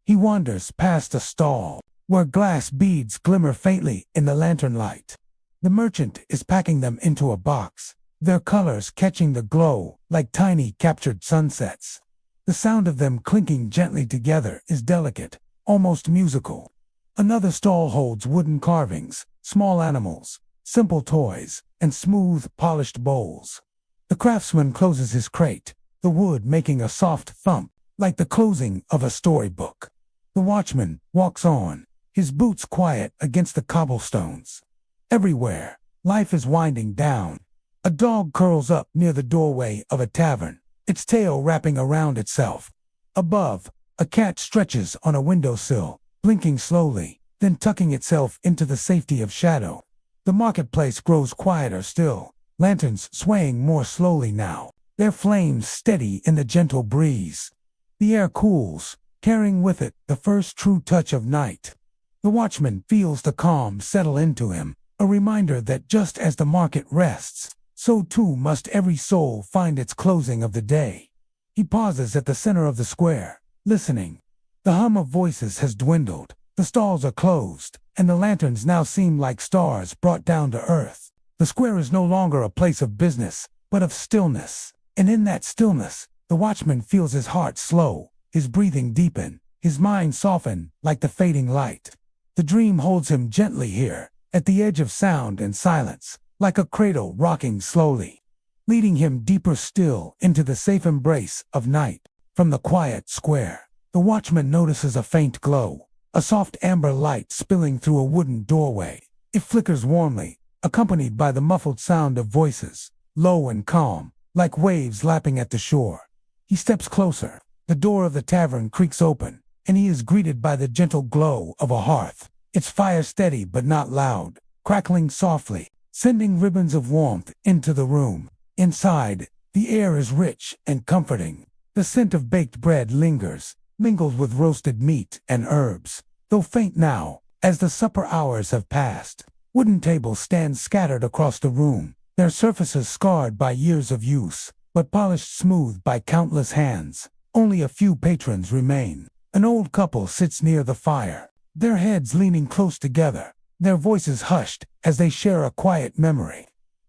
He wanders past a stall, where glass beads glimmer faintly in the lantern light. The merchant is packing them into a box, their colors catching the glow like tiny captured sunsets. The sound of them clinking gently together is delicate, almost musical. Another stall holds wooden carvings, small animals, simple toys, and smooth, polished bowls. The craftsman closes his crate, the wood making a soft thump, like the closing of a storybook. The watchman walks on, his boots quiet against the cobblestones. Everywhere, life is winding down. A dog curls up near the doorway of a tavern, its tail wrapping around itself. Above, a cat stretches on a windowsill, blinking slowly, then tucking itself into the safety of shadow. The marketplace grows quieter still, lanterns swaying more slowly now, their flames steady in the gentle breeze. The air cools, carrying with it the first true touch of night. The watchman feels the calm settle into him, a reminder that just as the market rests, so too must every soul find its closing of the day. He pauses at the center of the square, listening. The hum of voices has dwindled, the stalls are closed, and the lanterns now seem like stars brought down to earth. The square is no longer a place of business, but of stillness, and in that stillness, the watchman feels his heart slow, his breathing deepen, his mind soften like the fading light. The dream holds him gently here, at the edge of sound and silence, like a cradle rocking slowly, leading him deeper still into the safe embrace of night. From the quiet square, the watchman notices a faint glow, a soft amber light spilling through a wooden doorway. It flickers warmly, accompanied by the muffled sound of voices, low and calm, like waves lapping at the shore. He steps closer. The door of the tavern creaks open, and he is greeted by the gentle glow of a hearth, its fire steady but not loud, crackling softly, sending ribbons of warmth into the room. Inside, the air is rich and comforting. The scent of baked bread lingers, mingled with roasted meat and herbs, though faint now, as the supper hours have passed. Wooden tables stand scattered across the room, their surfaces scarred by years of use, but polished smooth by countless hands. Only a few patrons remain. An old couple sits near the fire, their heads leaning close together, their voices hushed as they share a quiet memory.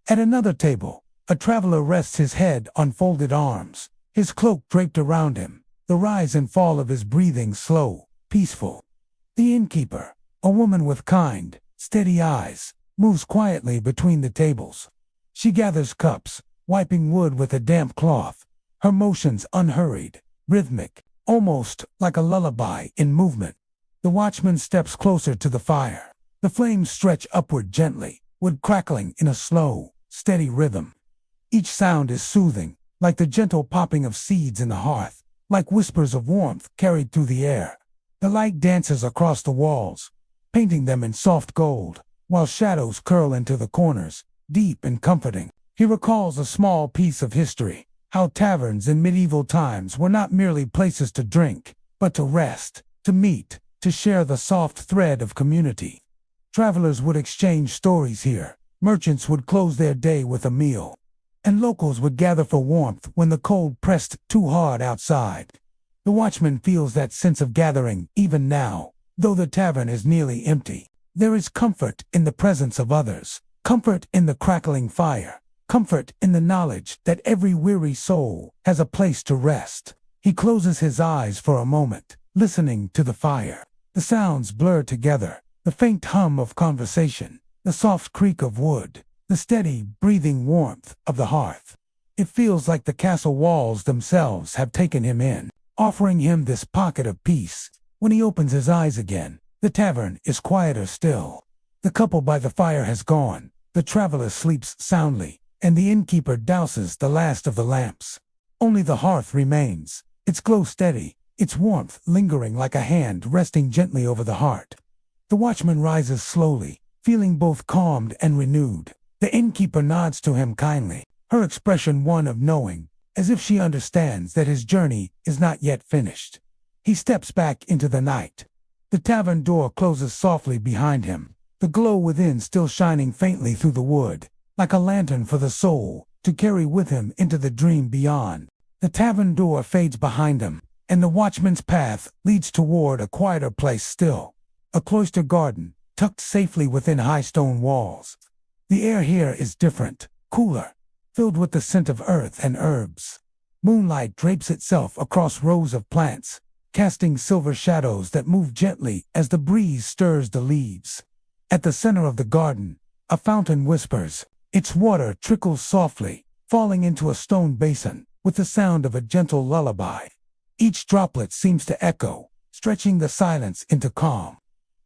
At another table, a traveler rests his head on folded arms, his cloak draped around him, the rise and fall of his breathing slow, peaceful. The innkeeper, a woman with kind, steady eyes, moves quietly between the tables. She gathers cups, wiping wood with a damp cloth, her motions unhurried, rhythmic, almost like a lullaby in movement. The watchman steps closer to the fire. The flames stretch upward gently, wood crackling in a slow, steady rhythm. Each sound is soothing, like the gentle popping of seeds in the hearth, like whispers of warmth carried through the air. The light dances across the walls, painting them in soft gold, while shadows curl into the corners, deep and comforting. He recalls a small piece of history, how taverns in medieval times were not merely places to drink, but to rest, to meet, to share the soft thread of community. Travelers would exchange stories here, merchants would close their day with a meal, and locals would gather for warmth when the cold pressed too hard outside. The watchman feels that sense of gathering even now, though the tavern is nearly empty. There is comfort in the presence of others, comfort in the crackling fire, comfort in the knowledge that every weary soul has a place to rest. He closes his eyes for a moment, listening to the fire. The sounds blur together, the faint hum of conversation, the soft creak of wood, the steady, breathing warmth of the hearth. It feels like the castle walls themselves have taken him in, offering him this pocket of peace. When he opens his eyes again, the tavern is quieter still. The couple by the fire has gone, the traveler sleeps soundly, and the innkeeper douses the last of the lamps. Only the hearth remains, its glow steady, its warmth lingering like a hand resting gently over the heart. The watchman rises slowly, feeling both calmed and renewed. The innkeeper nods to him kindly, her expression one of knowing, as if she understands that his journey is not yet finished. He steps back into the night. The tavern door closes softly behind him, the glow within still shining faintly through the wood, like a lantern for the soul to carry with him into the dream beyond. The tavern door fades behind him, and the watchman's path leads toward a quieter place still, a cloister garden tucked safely within high stone walls. The air here is different, cooler, filled with the scent of earth and herbs. Moonlight drapes itself across rows of plants, casting silver shadows that move gently as the breeze stirs the leaves. At the center of the garden, a fountain whispers. Its water trickles softly, falling into a stone basin, with the sound of a gentle lullaby. Each droplet seems to echo, stretching the silence into calm.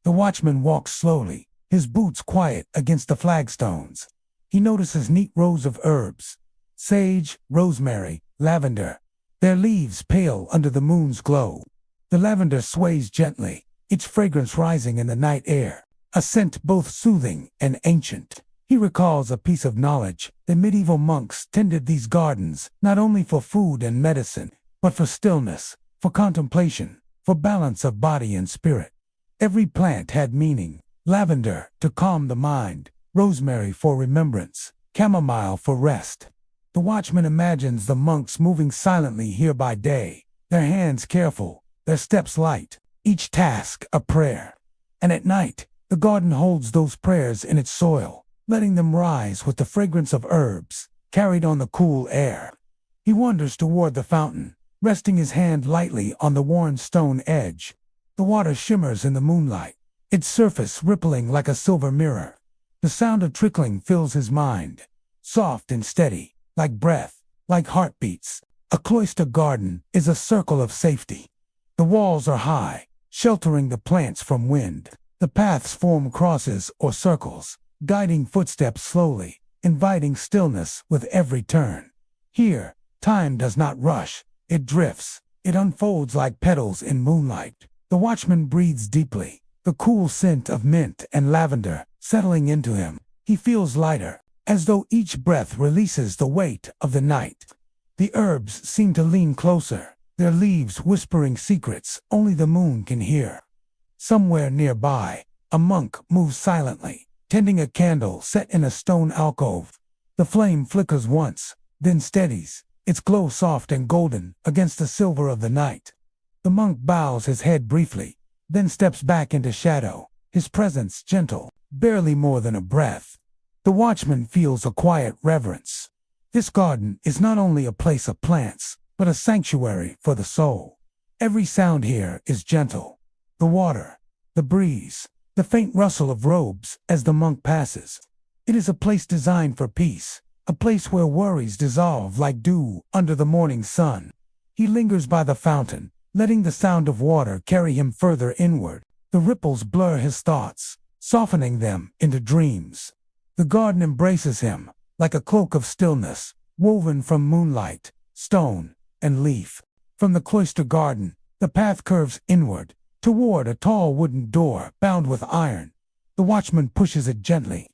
The watchman walks slowly, his boots quiet against the flagstones. He notices neat rows of herbs, sage, rosemary, lavender, their leaves pale under the moon's glow. The lavender sways gently, its fragrance rising in the night air, a scent both soothing and ancient. He recalls a piece of knowledge. The medieval monks tended these gardens not only for food and medicine, but for stillness, for contemplation, for balance of body and spirit. Every plant had meaning: lavender to calm the mind, rosemary for remembrance, chamomile for rest. The watchman imagines the monks moving silently here by day, their hands careful, their steps light, each task a prayer. And at night, the garden holds those prayers in its soil, letting them rise with the fragrance of herbs, carried on the cool air. He wanders toward the fountain, resting his hand lightly on the worn stone edge. The water shimmers in the moonlight, its surface rippling like a silver mirror. The sound of trickling fills his mind, soft and steady, like breath, like heartbeats. A cloister garden is a circle of safety. The walls are high, sheltering the plants from wind. The paths form crosses or circles, guiding footsteps slowly, inviting stillness with every turn. Here, time does not rush, it drifts, it unfolds like petals in moonlight. The watchman breathes deeply, the cool scent of mint and lavender settling into him. He feels lighter, as though each breath releases the weight of the night. The herbs seem to lean closer, their leaves whispering secrets only the moon can hear. Somewhere nearby, a monk moves silently, tending a candle set in a stone alcove. The flame flickers once, then steadies, its glow soft and golden against the silver of the night. The monk bows his head briefly, then steps back into shadow, his presence gentle, barely more than a breath. The watchman feels a quiet reverence. This garden is not only a place of plants, but a sanctuary for the soul. Every sound here is gentle. The water, the breeze, the faint rustle of robes as the monk passes. It is a place designed for peace, a place where worries dissolve like dew under the morning sun. He lingers by the fountain, letting the sound of water carry him further inward. The ripples blur his thoughts, softening them into dreams. The garden embraces him, like a cloak of stillness, woven from moonlight, stone, and leaf. From the cloister garden, the path curves inward, toward a tall wooden door bound with iron. The watchman pushes it gently,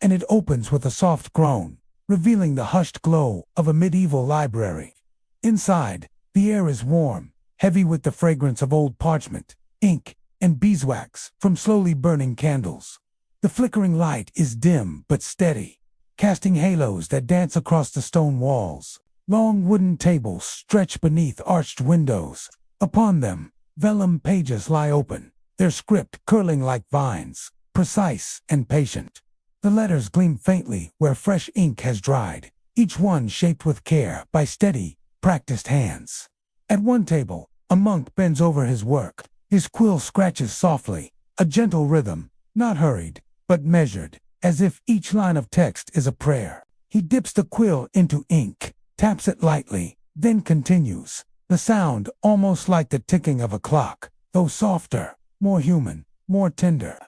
and it opens with a soft groan, revealing the hushed glow of a medieval library. Inside, the air is warm, heavy with the fragrance of old parchment, ink, and beeswax from slowly burning candles. The flickering light is dim but steady, casting halos that dance across the stone walls. Long wooden tables stretch beneath arched windows. Upon them, vellum pages lie open, their script curling like vines, precise and patient. The letters gleam faintly where fresh ink has dried, each one shaped with care by steady, practiced hands. At one table, a monk bends over his work. His quill scratches softly, a gentle rhythm, not hurried, but measured, as if each line of text is a prayer. He dips the quill into ink, taps it lightly, then continues. The sound almost like the ticking of a clock, though softer, more human, more tender.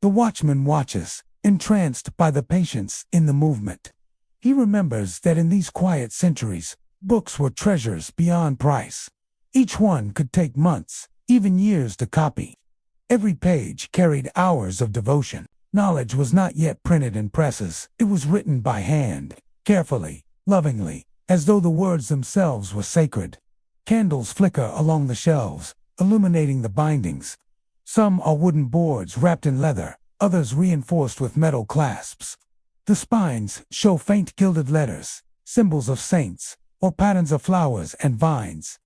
The watchman watches, entranced by the patience in the movement. He remembers that in these quiet centuries, books were treasures beyond price. Each one could take months, even years to copy. Every page carried hours of devotion. Knowledge was not yet printed in presses. It was written by hand, carefully, lovingly, as though the words themselves were sacred. Candles flicker along the shelves, illuminating the bindings. Some are wooden boards wrapped in leather, others reinforced with metal clasps. The spines show faint gilded letters, symbols of saints, or patterns of flowers and vines.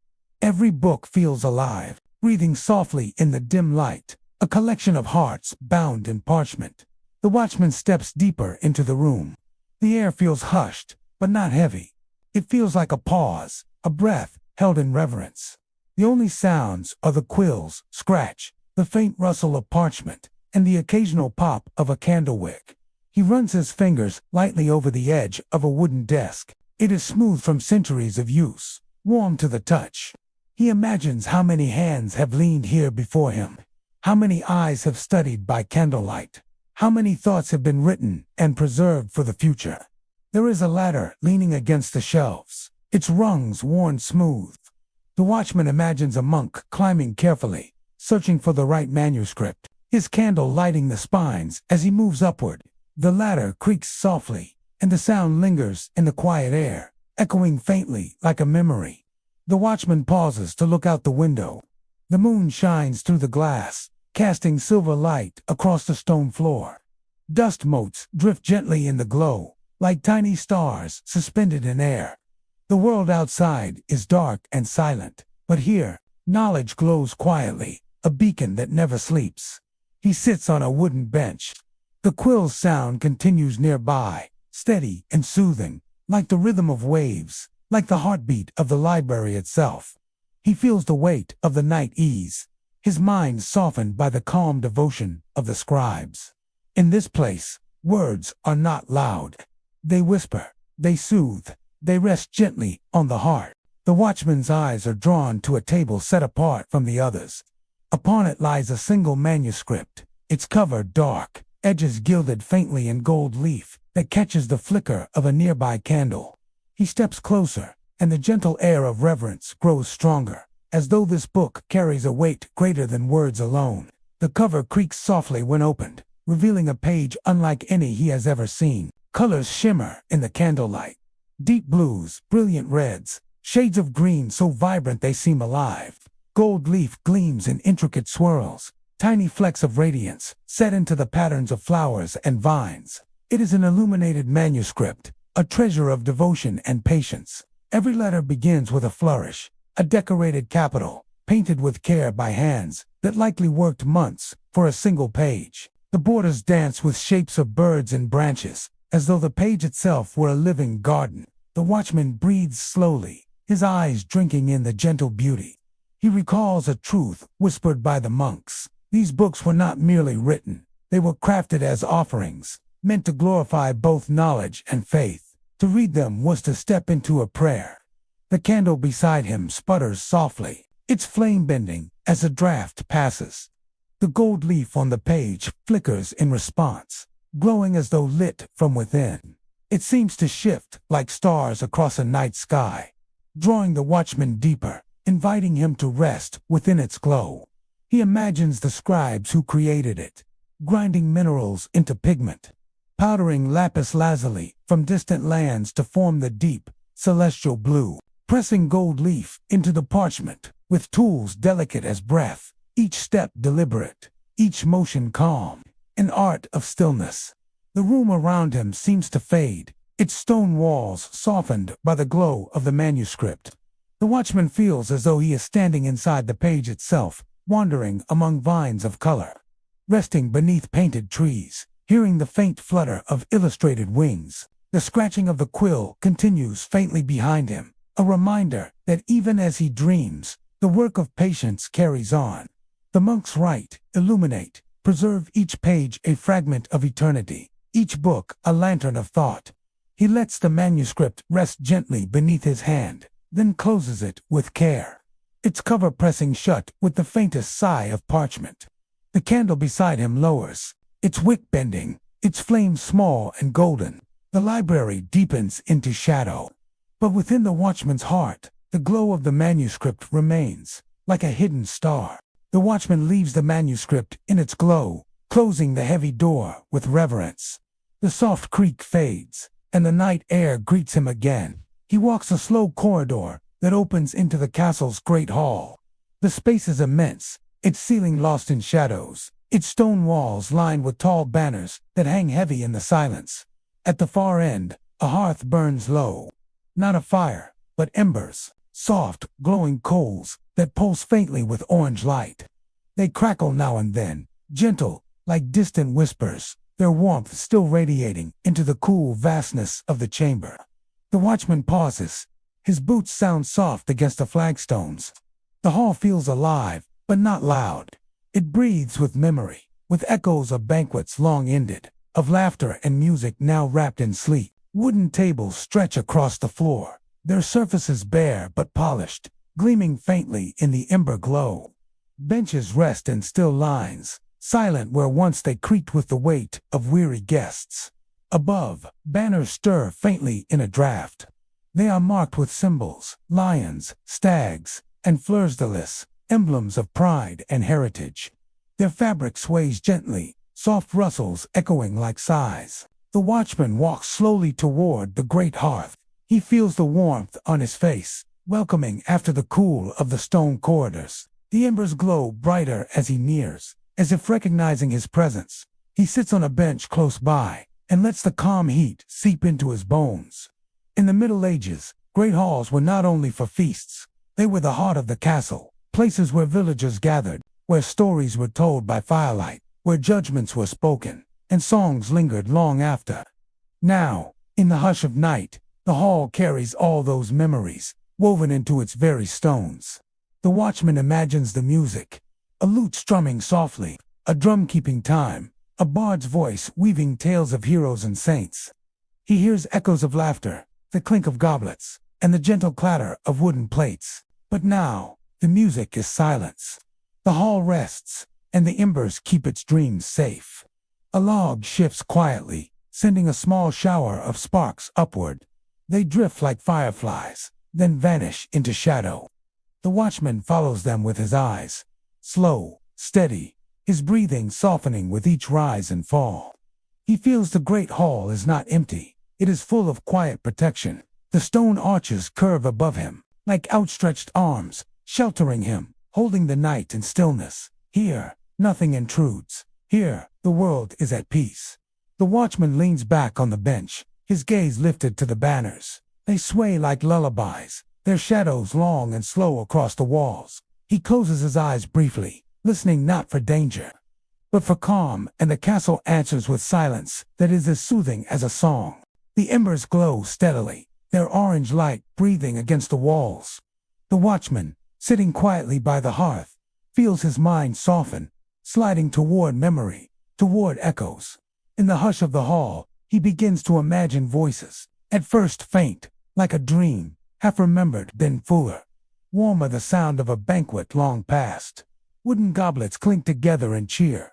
Every book feels alive, breathing softly in the dim light, a collection of hearts bound in parchment. The watchman steps deeper into the room. The air feels hushed, but not heavy. It feels like a pause, a breath held in reverence. The only sounds are the quill's scratch, the faint rustle of parchment, and the occasional pop of a candle wick. He runs his fingers lightly over the edge of a wooden desk. It is smooth from centuries of use, warm to the touch. He imagines how many hands have leaned here before him, how many eyes have studied by candlelight, how many thoughts have been written and preserved for the future. There is a ladder leaning against the shelves, its rungs worn smooth. The watchman imagines a monk climbing carefully, searching for the right manuscript, his candle lighting the spines as he moves upward. The ladder creaks softly, and the sound lingers in the quiet air, echoing faintly like a memory. The watchman pauses to look out the window. The moon shines through the glass, casting silver light across the stone floor. Dust motes drift gently in the glow, like tiny stars suspended in air. The world outside is dark and silent, but here, knowledge glows quietly, a beacon that never sleeps. He sits on a wooden bench. The quill's sound continues nearby, steady and soothing, like the rhythm of waves, like the heartbeat of the library itself. He feels the weight of the night ease, his mind softened by the calm devotion of the scribes. In this place, words are not loud. They whisper, they soothe, they rest gently on the heart. The watchman's eyes are drawn to a table set apart from the others. Upon it lies a single manuscript, its cover dark, edges gilded faintly in gold leaf that catches the flicker of a nearby candle. He steps closer, and the gentle air of reverence grows stronger, as though this book carries a weight greater than words alone. The cover creaks softly when opened, revealing a page unlike any he has ever seen. Colors shimmer in the candlelight. Deep blues, brilliant reds, shades of green so vibrant they seem alive. Gold leaf gleams in intricate swirls, tiny flecks of radiance set into the patterns of flowers and vines. It is an illuminated manuscript, a treasure of devotion and patience. Every letter begins with a flourish, a decorated capital, painted with care by hands that likely worked months for a single page. The borders dance with shapes of birds and branches, as though the page itself were a living garden. The watchman breathes slowly, his eyes drinking in the gentle beauty. He recalls a truth whispered by the monks. These books were not merely written, they were crafted as offerings, meant to glorify both knowledge and faith. To read them was to step into a prayer. The candle beside him sputters softly, its flame bending as a draft passes. The gold leaf on the page flickers in response, glowing as though lit from within. It seems to shift like stars across a night sky, drawing the watchman deeper, inviting him to rest within its glow. He imagines the scribes who created it, grinding minerals into pigment, powdering lapis lazuli from distant lands to form the deep, celestial blue, pressing gold leaf into the parchment with tools delicate as breath, each step deliberate, each motion calm, an art of stillness. The room around him seems to fade, its stone walls softened by the glow of the manuscript. The watchman feels as though he is standing inside the page itself, wandering among vines of color, resting beneath painted trees, hearing the faint flutter of illustrated wings. The scratching of the quill continues faintly behind him, a reminder that even as he dreams, the work of patience carries on. The monks write, illuminate, preserve each page a fragment of eternity, each book a lantern of thought. He lets the manuscript rest gently beneath his hand, then closes it with care, its cover pressing shut with the faintest sigh of parchment. The candle beside him lowers, its wick bending, its flame small and golden. The library deepens into shadow. But within the watchman's heart, the glow of the manuscript remains, like a hidden star. The watchman leaves the manuscript in its glow, closing the heavy door with reverence. The soft creak fades, and the night air greets him again. He walks a slow corridor that opens into the castle's great hall. The space is immense, its ceiling lost in shadows, its stone walls lined with tall banners that hang heavy in the silence. At the far end, a hearth burns low. Not a fire, but embers, soft, glowing coals that pulse faintly with orange light. They crackle now and then, gentle, like distant whispers, their warmth still radiating into the cool vastness of the chamber. The watchman pauses. His boots sound soft against the flagstones. The hall feels alive, but not loud. It breathes with memory, with echoes of banquets long ended, of laughter and music now wrapped in sleep. Wooden tables stretch across the floor, their surfaces bare but polished, gleaming faintly in the ember glow. Benches rest in still lines, silent where once they creaked with the weight of weary guests. Above, banners stir faintly in a draught. They are marked with symbols, lions, stags, and fleurs de lis, emblems of pride and heritage. Their fabric sways gently, soft rustles echoing like sighs. The watchman walks slowly toward the great hearth. He feels the warmth on his face, welcoming after the cool of the stone corridors. The embers glow brighter as he nears, as if recognizing his presence. He sits on a bench close by and lets the calm heat seep into his bones. In the Middle Ages, great halls were not only for feasts, they were the heart of the castle, places where villagers gathered, where stories were told by firelight, where judgments were spoken, and songs lingered long after. Now, in the hush of night, the hall carries all those memories, woven into its very stones. The watchman imagines the music, a lute strumming softly, a drum keeping time, a bard's voice weaving tales of heroes and saints. He hears echoes of laughter, the clink of goblets, and the gentle clatter of wooden plates. But now, the music is silence. The hall rests, and the embers keep its dreams safe. A log shifts quietly, sending a small shower of sparks upward. They drift like fireflies, then vanish into shadow. The watchman follows them with his eyes, slow, steady, his breathing softening with each rise and fall. He feels the great hall is not empty. It is full of quiet protection. The stone arches curve above him, like outstretched arms, sheltering him, holding the night in stillness. Here, nothing intrudes. Here, the world is at peace. The watchman leans back on the bench, his gaze lifted to the banners. They sway like lullabies, their shadows long and slow across the walls. He closes his eyes briefly, listening not for danger, but for calm, and the castle answers with silence that is as soothing as a song. The embers glow steadily, their orange light breathing against the walls. The watchman, sitting quietly by the hearth, feels his mind soften, sliding toward memory, toward echoes. In the hush of the hall, he begins to imagine voices, at first faint, like a dream, half remembered, then fuller, warmer, the sound of a banquet long past. Wooden goblets clink together and cheer.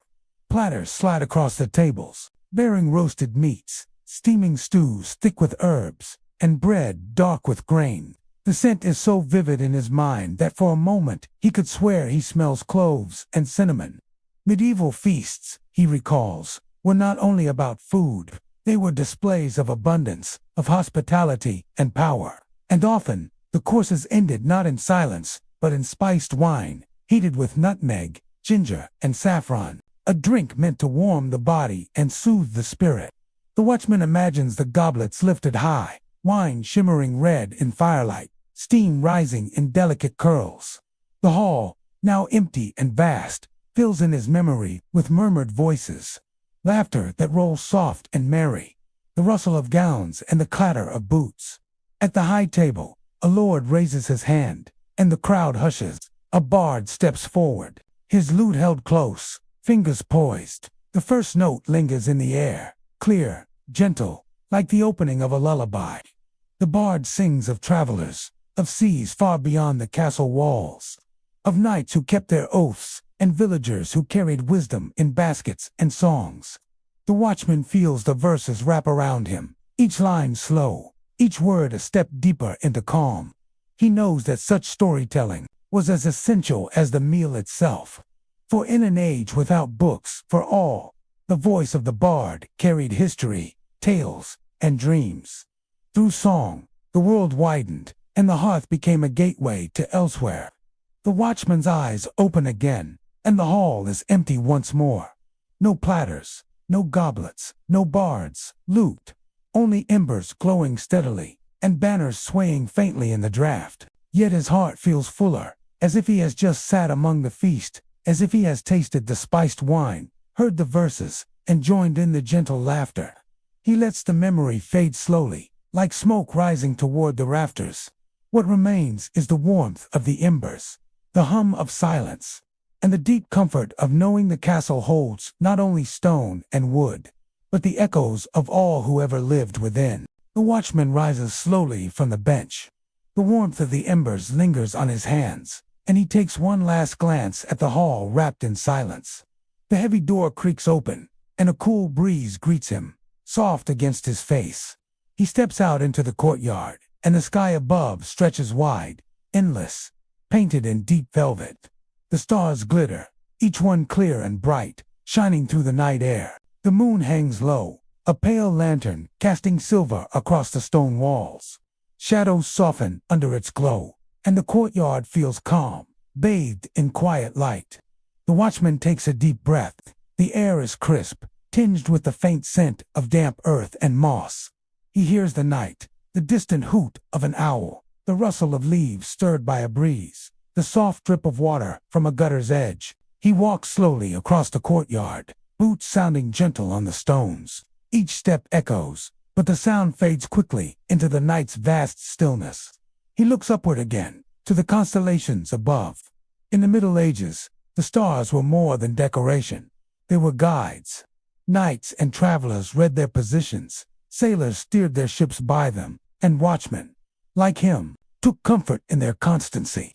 Platters slide across the tables, bearing roasted meats, steaming stews thick with herbs, and bread dark with grain. The scent is so vivid in his mind that for a moment he could swear he smells cloves and cinnamon. Medieval feasts, he recalls, were not only about food, they were displays of abundance, of hospitality and power. And often, the courses ended not in silence, but in spiced wine, heated with nutmeg, ginger, and saffron, a drink meant to warm the body and soothe the spirit. The watchman imagines the goblets lifted high, wine shimmering red in firelight, steam rising in delicate curls. The hall, now empty and vast, fills in his memory with murmured voices, laughter that rolls soft and merry, the rustle of gowns and the clatter of boots. At the high table, a lord raises his hand, and the crowd hushes. A bard steps forward, his lute held close, fingers poised. The first note lingers in the air, clear, gentle, like the opening of a lullaby. The bard sings of travelers, of seas far beyond the castle walls, of knights who kept their oaths, and villagers who carried wisdom in baskets and songs. The watchman feels the verses wrap around him, each line slow, each word a step deeper into calm. He knows that such storytelling was as essential as the meal itself. For in an age without books for all, the voice of the bard carried history, tales, and dreams. Through song, the world widened, and the hearth became a gateway to elsewhere. The watchman's eyes open again, and the hall is empty once more. No platters, no goblets, no bard's lute, only embers glowing steadily, and banners swaying faintly in the draught. Yet his heart feels fuller, as if he has just sat among the feast, as if he has tasted the spiced wine, heard the verses, and joined in the gentle laughter. He lets the memory fade slowly, like smoke rising toward the rafters. What remains is the warmth of the embers, the hum of silence, and the deep comfort of knowing the castle holds not only stone and wood, but the echoes of all who ever lived within. The watchman rises slowly from the bench. The warmth of the embers lingers on his hands, and he takes one last glance at the hall wrapped in silence. The heavy door creaks open, and a cool breeze greets him, soft against his face. He steps out into the courtyard, and the sky above stretches wide, endless, painted in deep velvet. The stars glitter, each one clear and bright, shining through the night air. The moon hangs low, a pale lantern casting silver across the stone walls. Shadows soften under its glow, and the courtyard feels calm, bathed in quiet light. The watchman takes a deep breath. The air is crisp, tinged with the faint scent of damp earth and moss. He hears the night, the distant hoot of an owl, the rustle of leaves stirred by a breeze, the soft drip of water from a gutter's edge. He walks slowly across the courtyard, boots sounding gentle on the stones. Each step echoes, but the sound fades quickly into the night's vast stillness. He looks upward again, to the constellations above. In the Middle Ages, the stars were more than decoration. They were guides. Knights and travelers read their positions, sailors steered their ships by them, and watchmen, like him, took comfort in their constancy.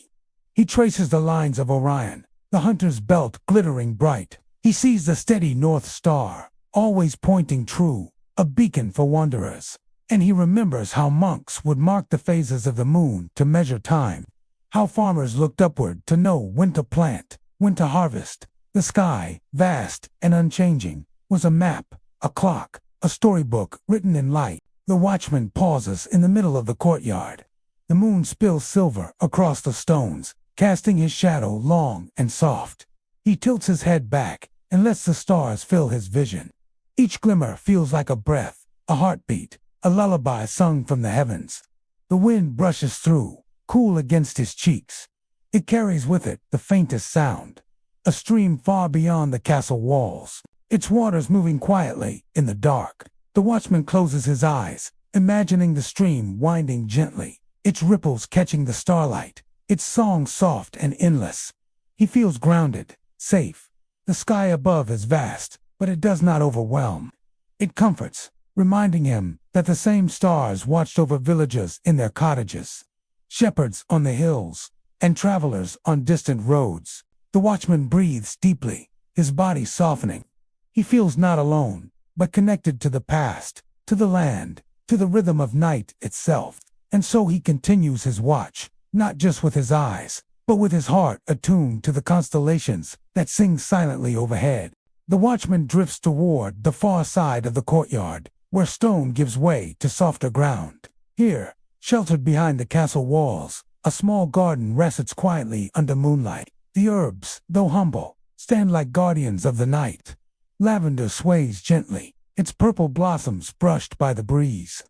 He traces the lines of Orion, the hunter's belt glittering bright. He sees the steady North Star, always pointing true, a beacon for wanderers. And he remembers how monks would mark the phases of the moon to measure time, how farmers looked upward to know when to plant, when to harvest. The sky, vast and unchanging, was a map, a clock, a storybook written in light. The watchman pauses in the middle of the courtyard. The moon spills silver across the stones, casting his shadow long and soft. He tilts his head back and lets the stars fill his vision. Each glimmer feels like a breath, a heartbeat, a lullaby sung from the heavens. The wind brushes through, cool against his cheeks. It carries with it the faintest sound, a stream far beyond the castle walls, its waters moving quietly in the dark. The watchman closes his eyes, imagining the stream winding gently, its ripples catching the starlight, its song soft and endless. He feels grounded, safe. The sky above is vast, but it does not overwhelm. It comforts, reminding him that the same stars watched over villagers in their cottages, shepherds on the hills, and travelers on distant roads. The watchman breathes deeply, his body softening. He feels not alone, but connected to the past, to the land, to the rhythm of night itself. And so he continues his watch, not just with his eyes, but with his heart attuned to the constellations that sing silently overhead. The watchman drifts toward the far side of the courtyard, where stone gives way to softer ground. Here, sheltered behind the castle walls, a small garden rests quietly under moonlight. The herbs, though humble, stand like guardians of the night. Lavender sways gently, its purple blossoms brushed by the breeze.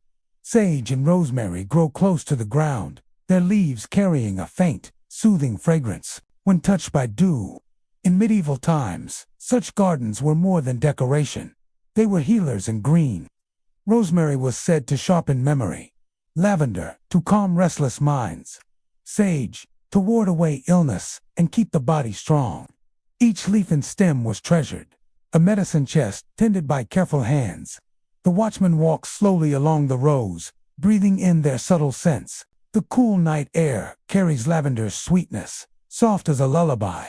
Sage and rosemary grow close to the ground, their leaves carrying a faint, soothing fragrance when touched by dew. In medieval times, such gardens were more than decoration. They were healers in green. Rosemary was said to sharpen memory, lavender to calm restless minds, sage to ward away illness and keep the body strong. Each leaf and stem was treasured, a medicine chest tended by careful hands. The watchman walks slowly along the rows, breathing in their subtle scents. The cool night air carries lavender's sweetness, soft as a lullaby.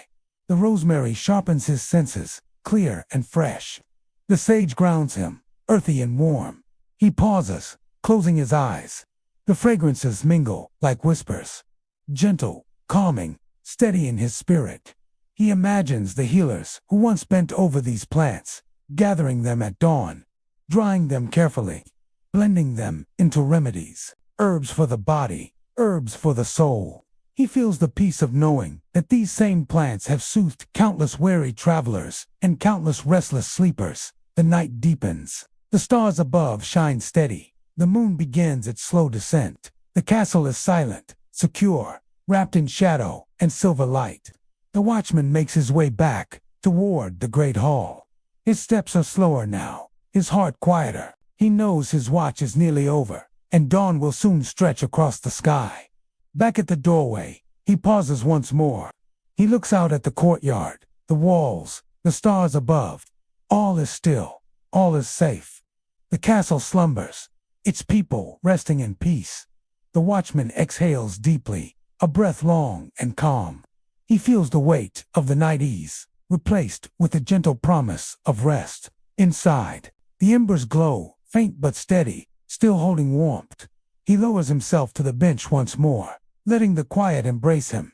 The rosemary sharpens his senses, clear and fresh. The sage grounds him, earthy and warm. He pauses, closing his eyes. The fragrances mingle like whispers, gentle, calming, steady in his spirit. He imagines the healers who once bent over these plants, gathering them at dawn, drying them carefully, blending them into remedies, herbs for the body, herbs for the soul. He feels the peace of knowing that these same plants have soothed countless weary travelers and countless restless sleepers. The night deepens. The stars above shine steady. The moon begins its slow descent. The castle is silent, secure, wrapped in shadow and silver light. The watchman makes his way back toward the great hall. His steps are slower now, his heart quieter. He knows his watch is nearly over, and dawn will soon stretch across the sky. Back at the doorway, he pauses once more. He looks out at the courtyard, the walls, the stars above. All is still, all is safe. The castle slumbers, its people resting in peace. The watchman exhales deeply, a breath long and calm. He feels the weight of the night ease, replaced with a gentle promise of rest. Inside, the embers glow, faint but steady, still holding warmth. He lowers himself to the bench once more, letting the quiet embrace him.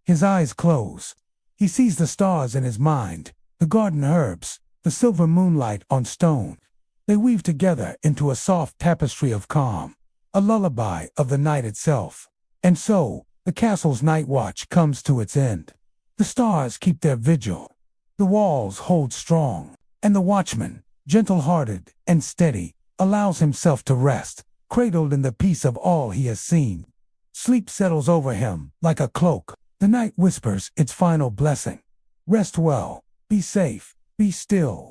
His eyes close. He sees the stars in his mind, the garden herbs, the silver moonlight on stone. They weave together into a soft tapestry of calm, a lullaby of the night itself. And so, the castle's night watch comes to its end. The stars keep their vigil. The walls hold strong, and the watchman, gentle-hearted and steady, allows himself to rest, cradled in the peace of all he has seen. Sleep settles over him like a cloak. The night whispers its final blessing. Rest well, be safe, be still.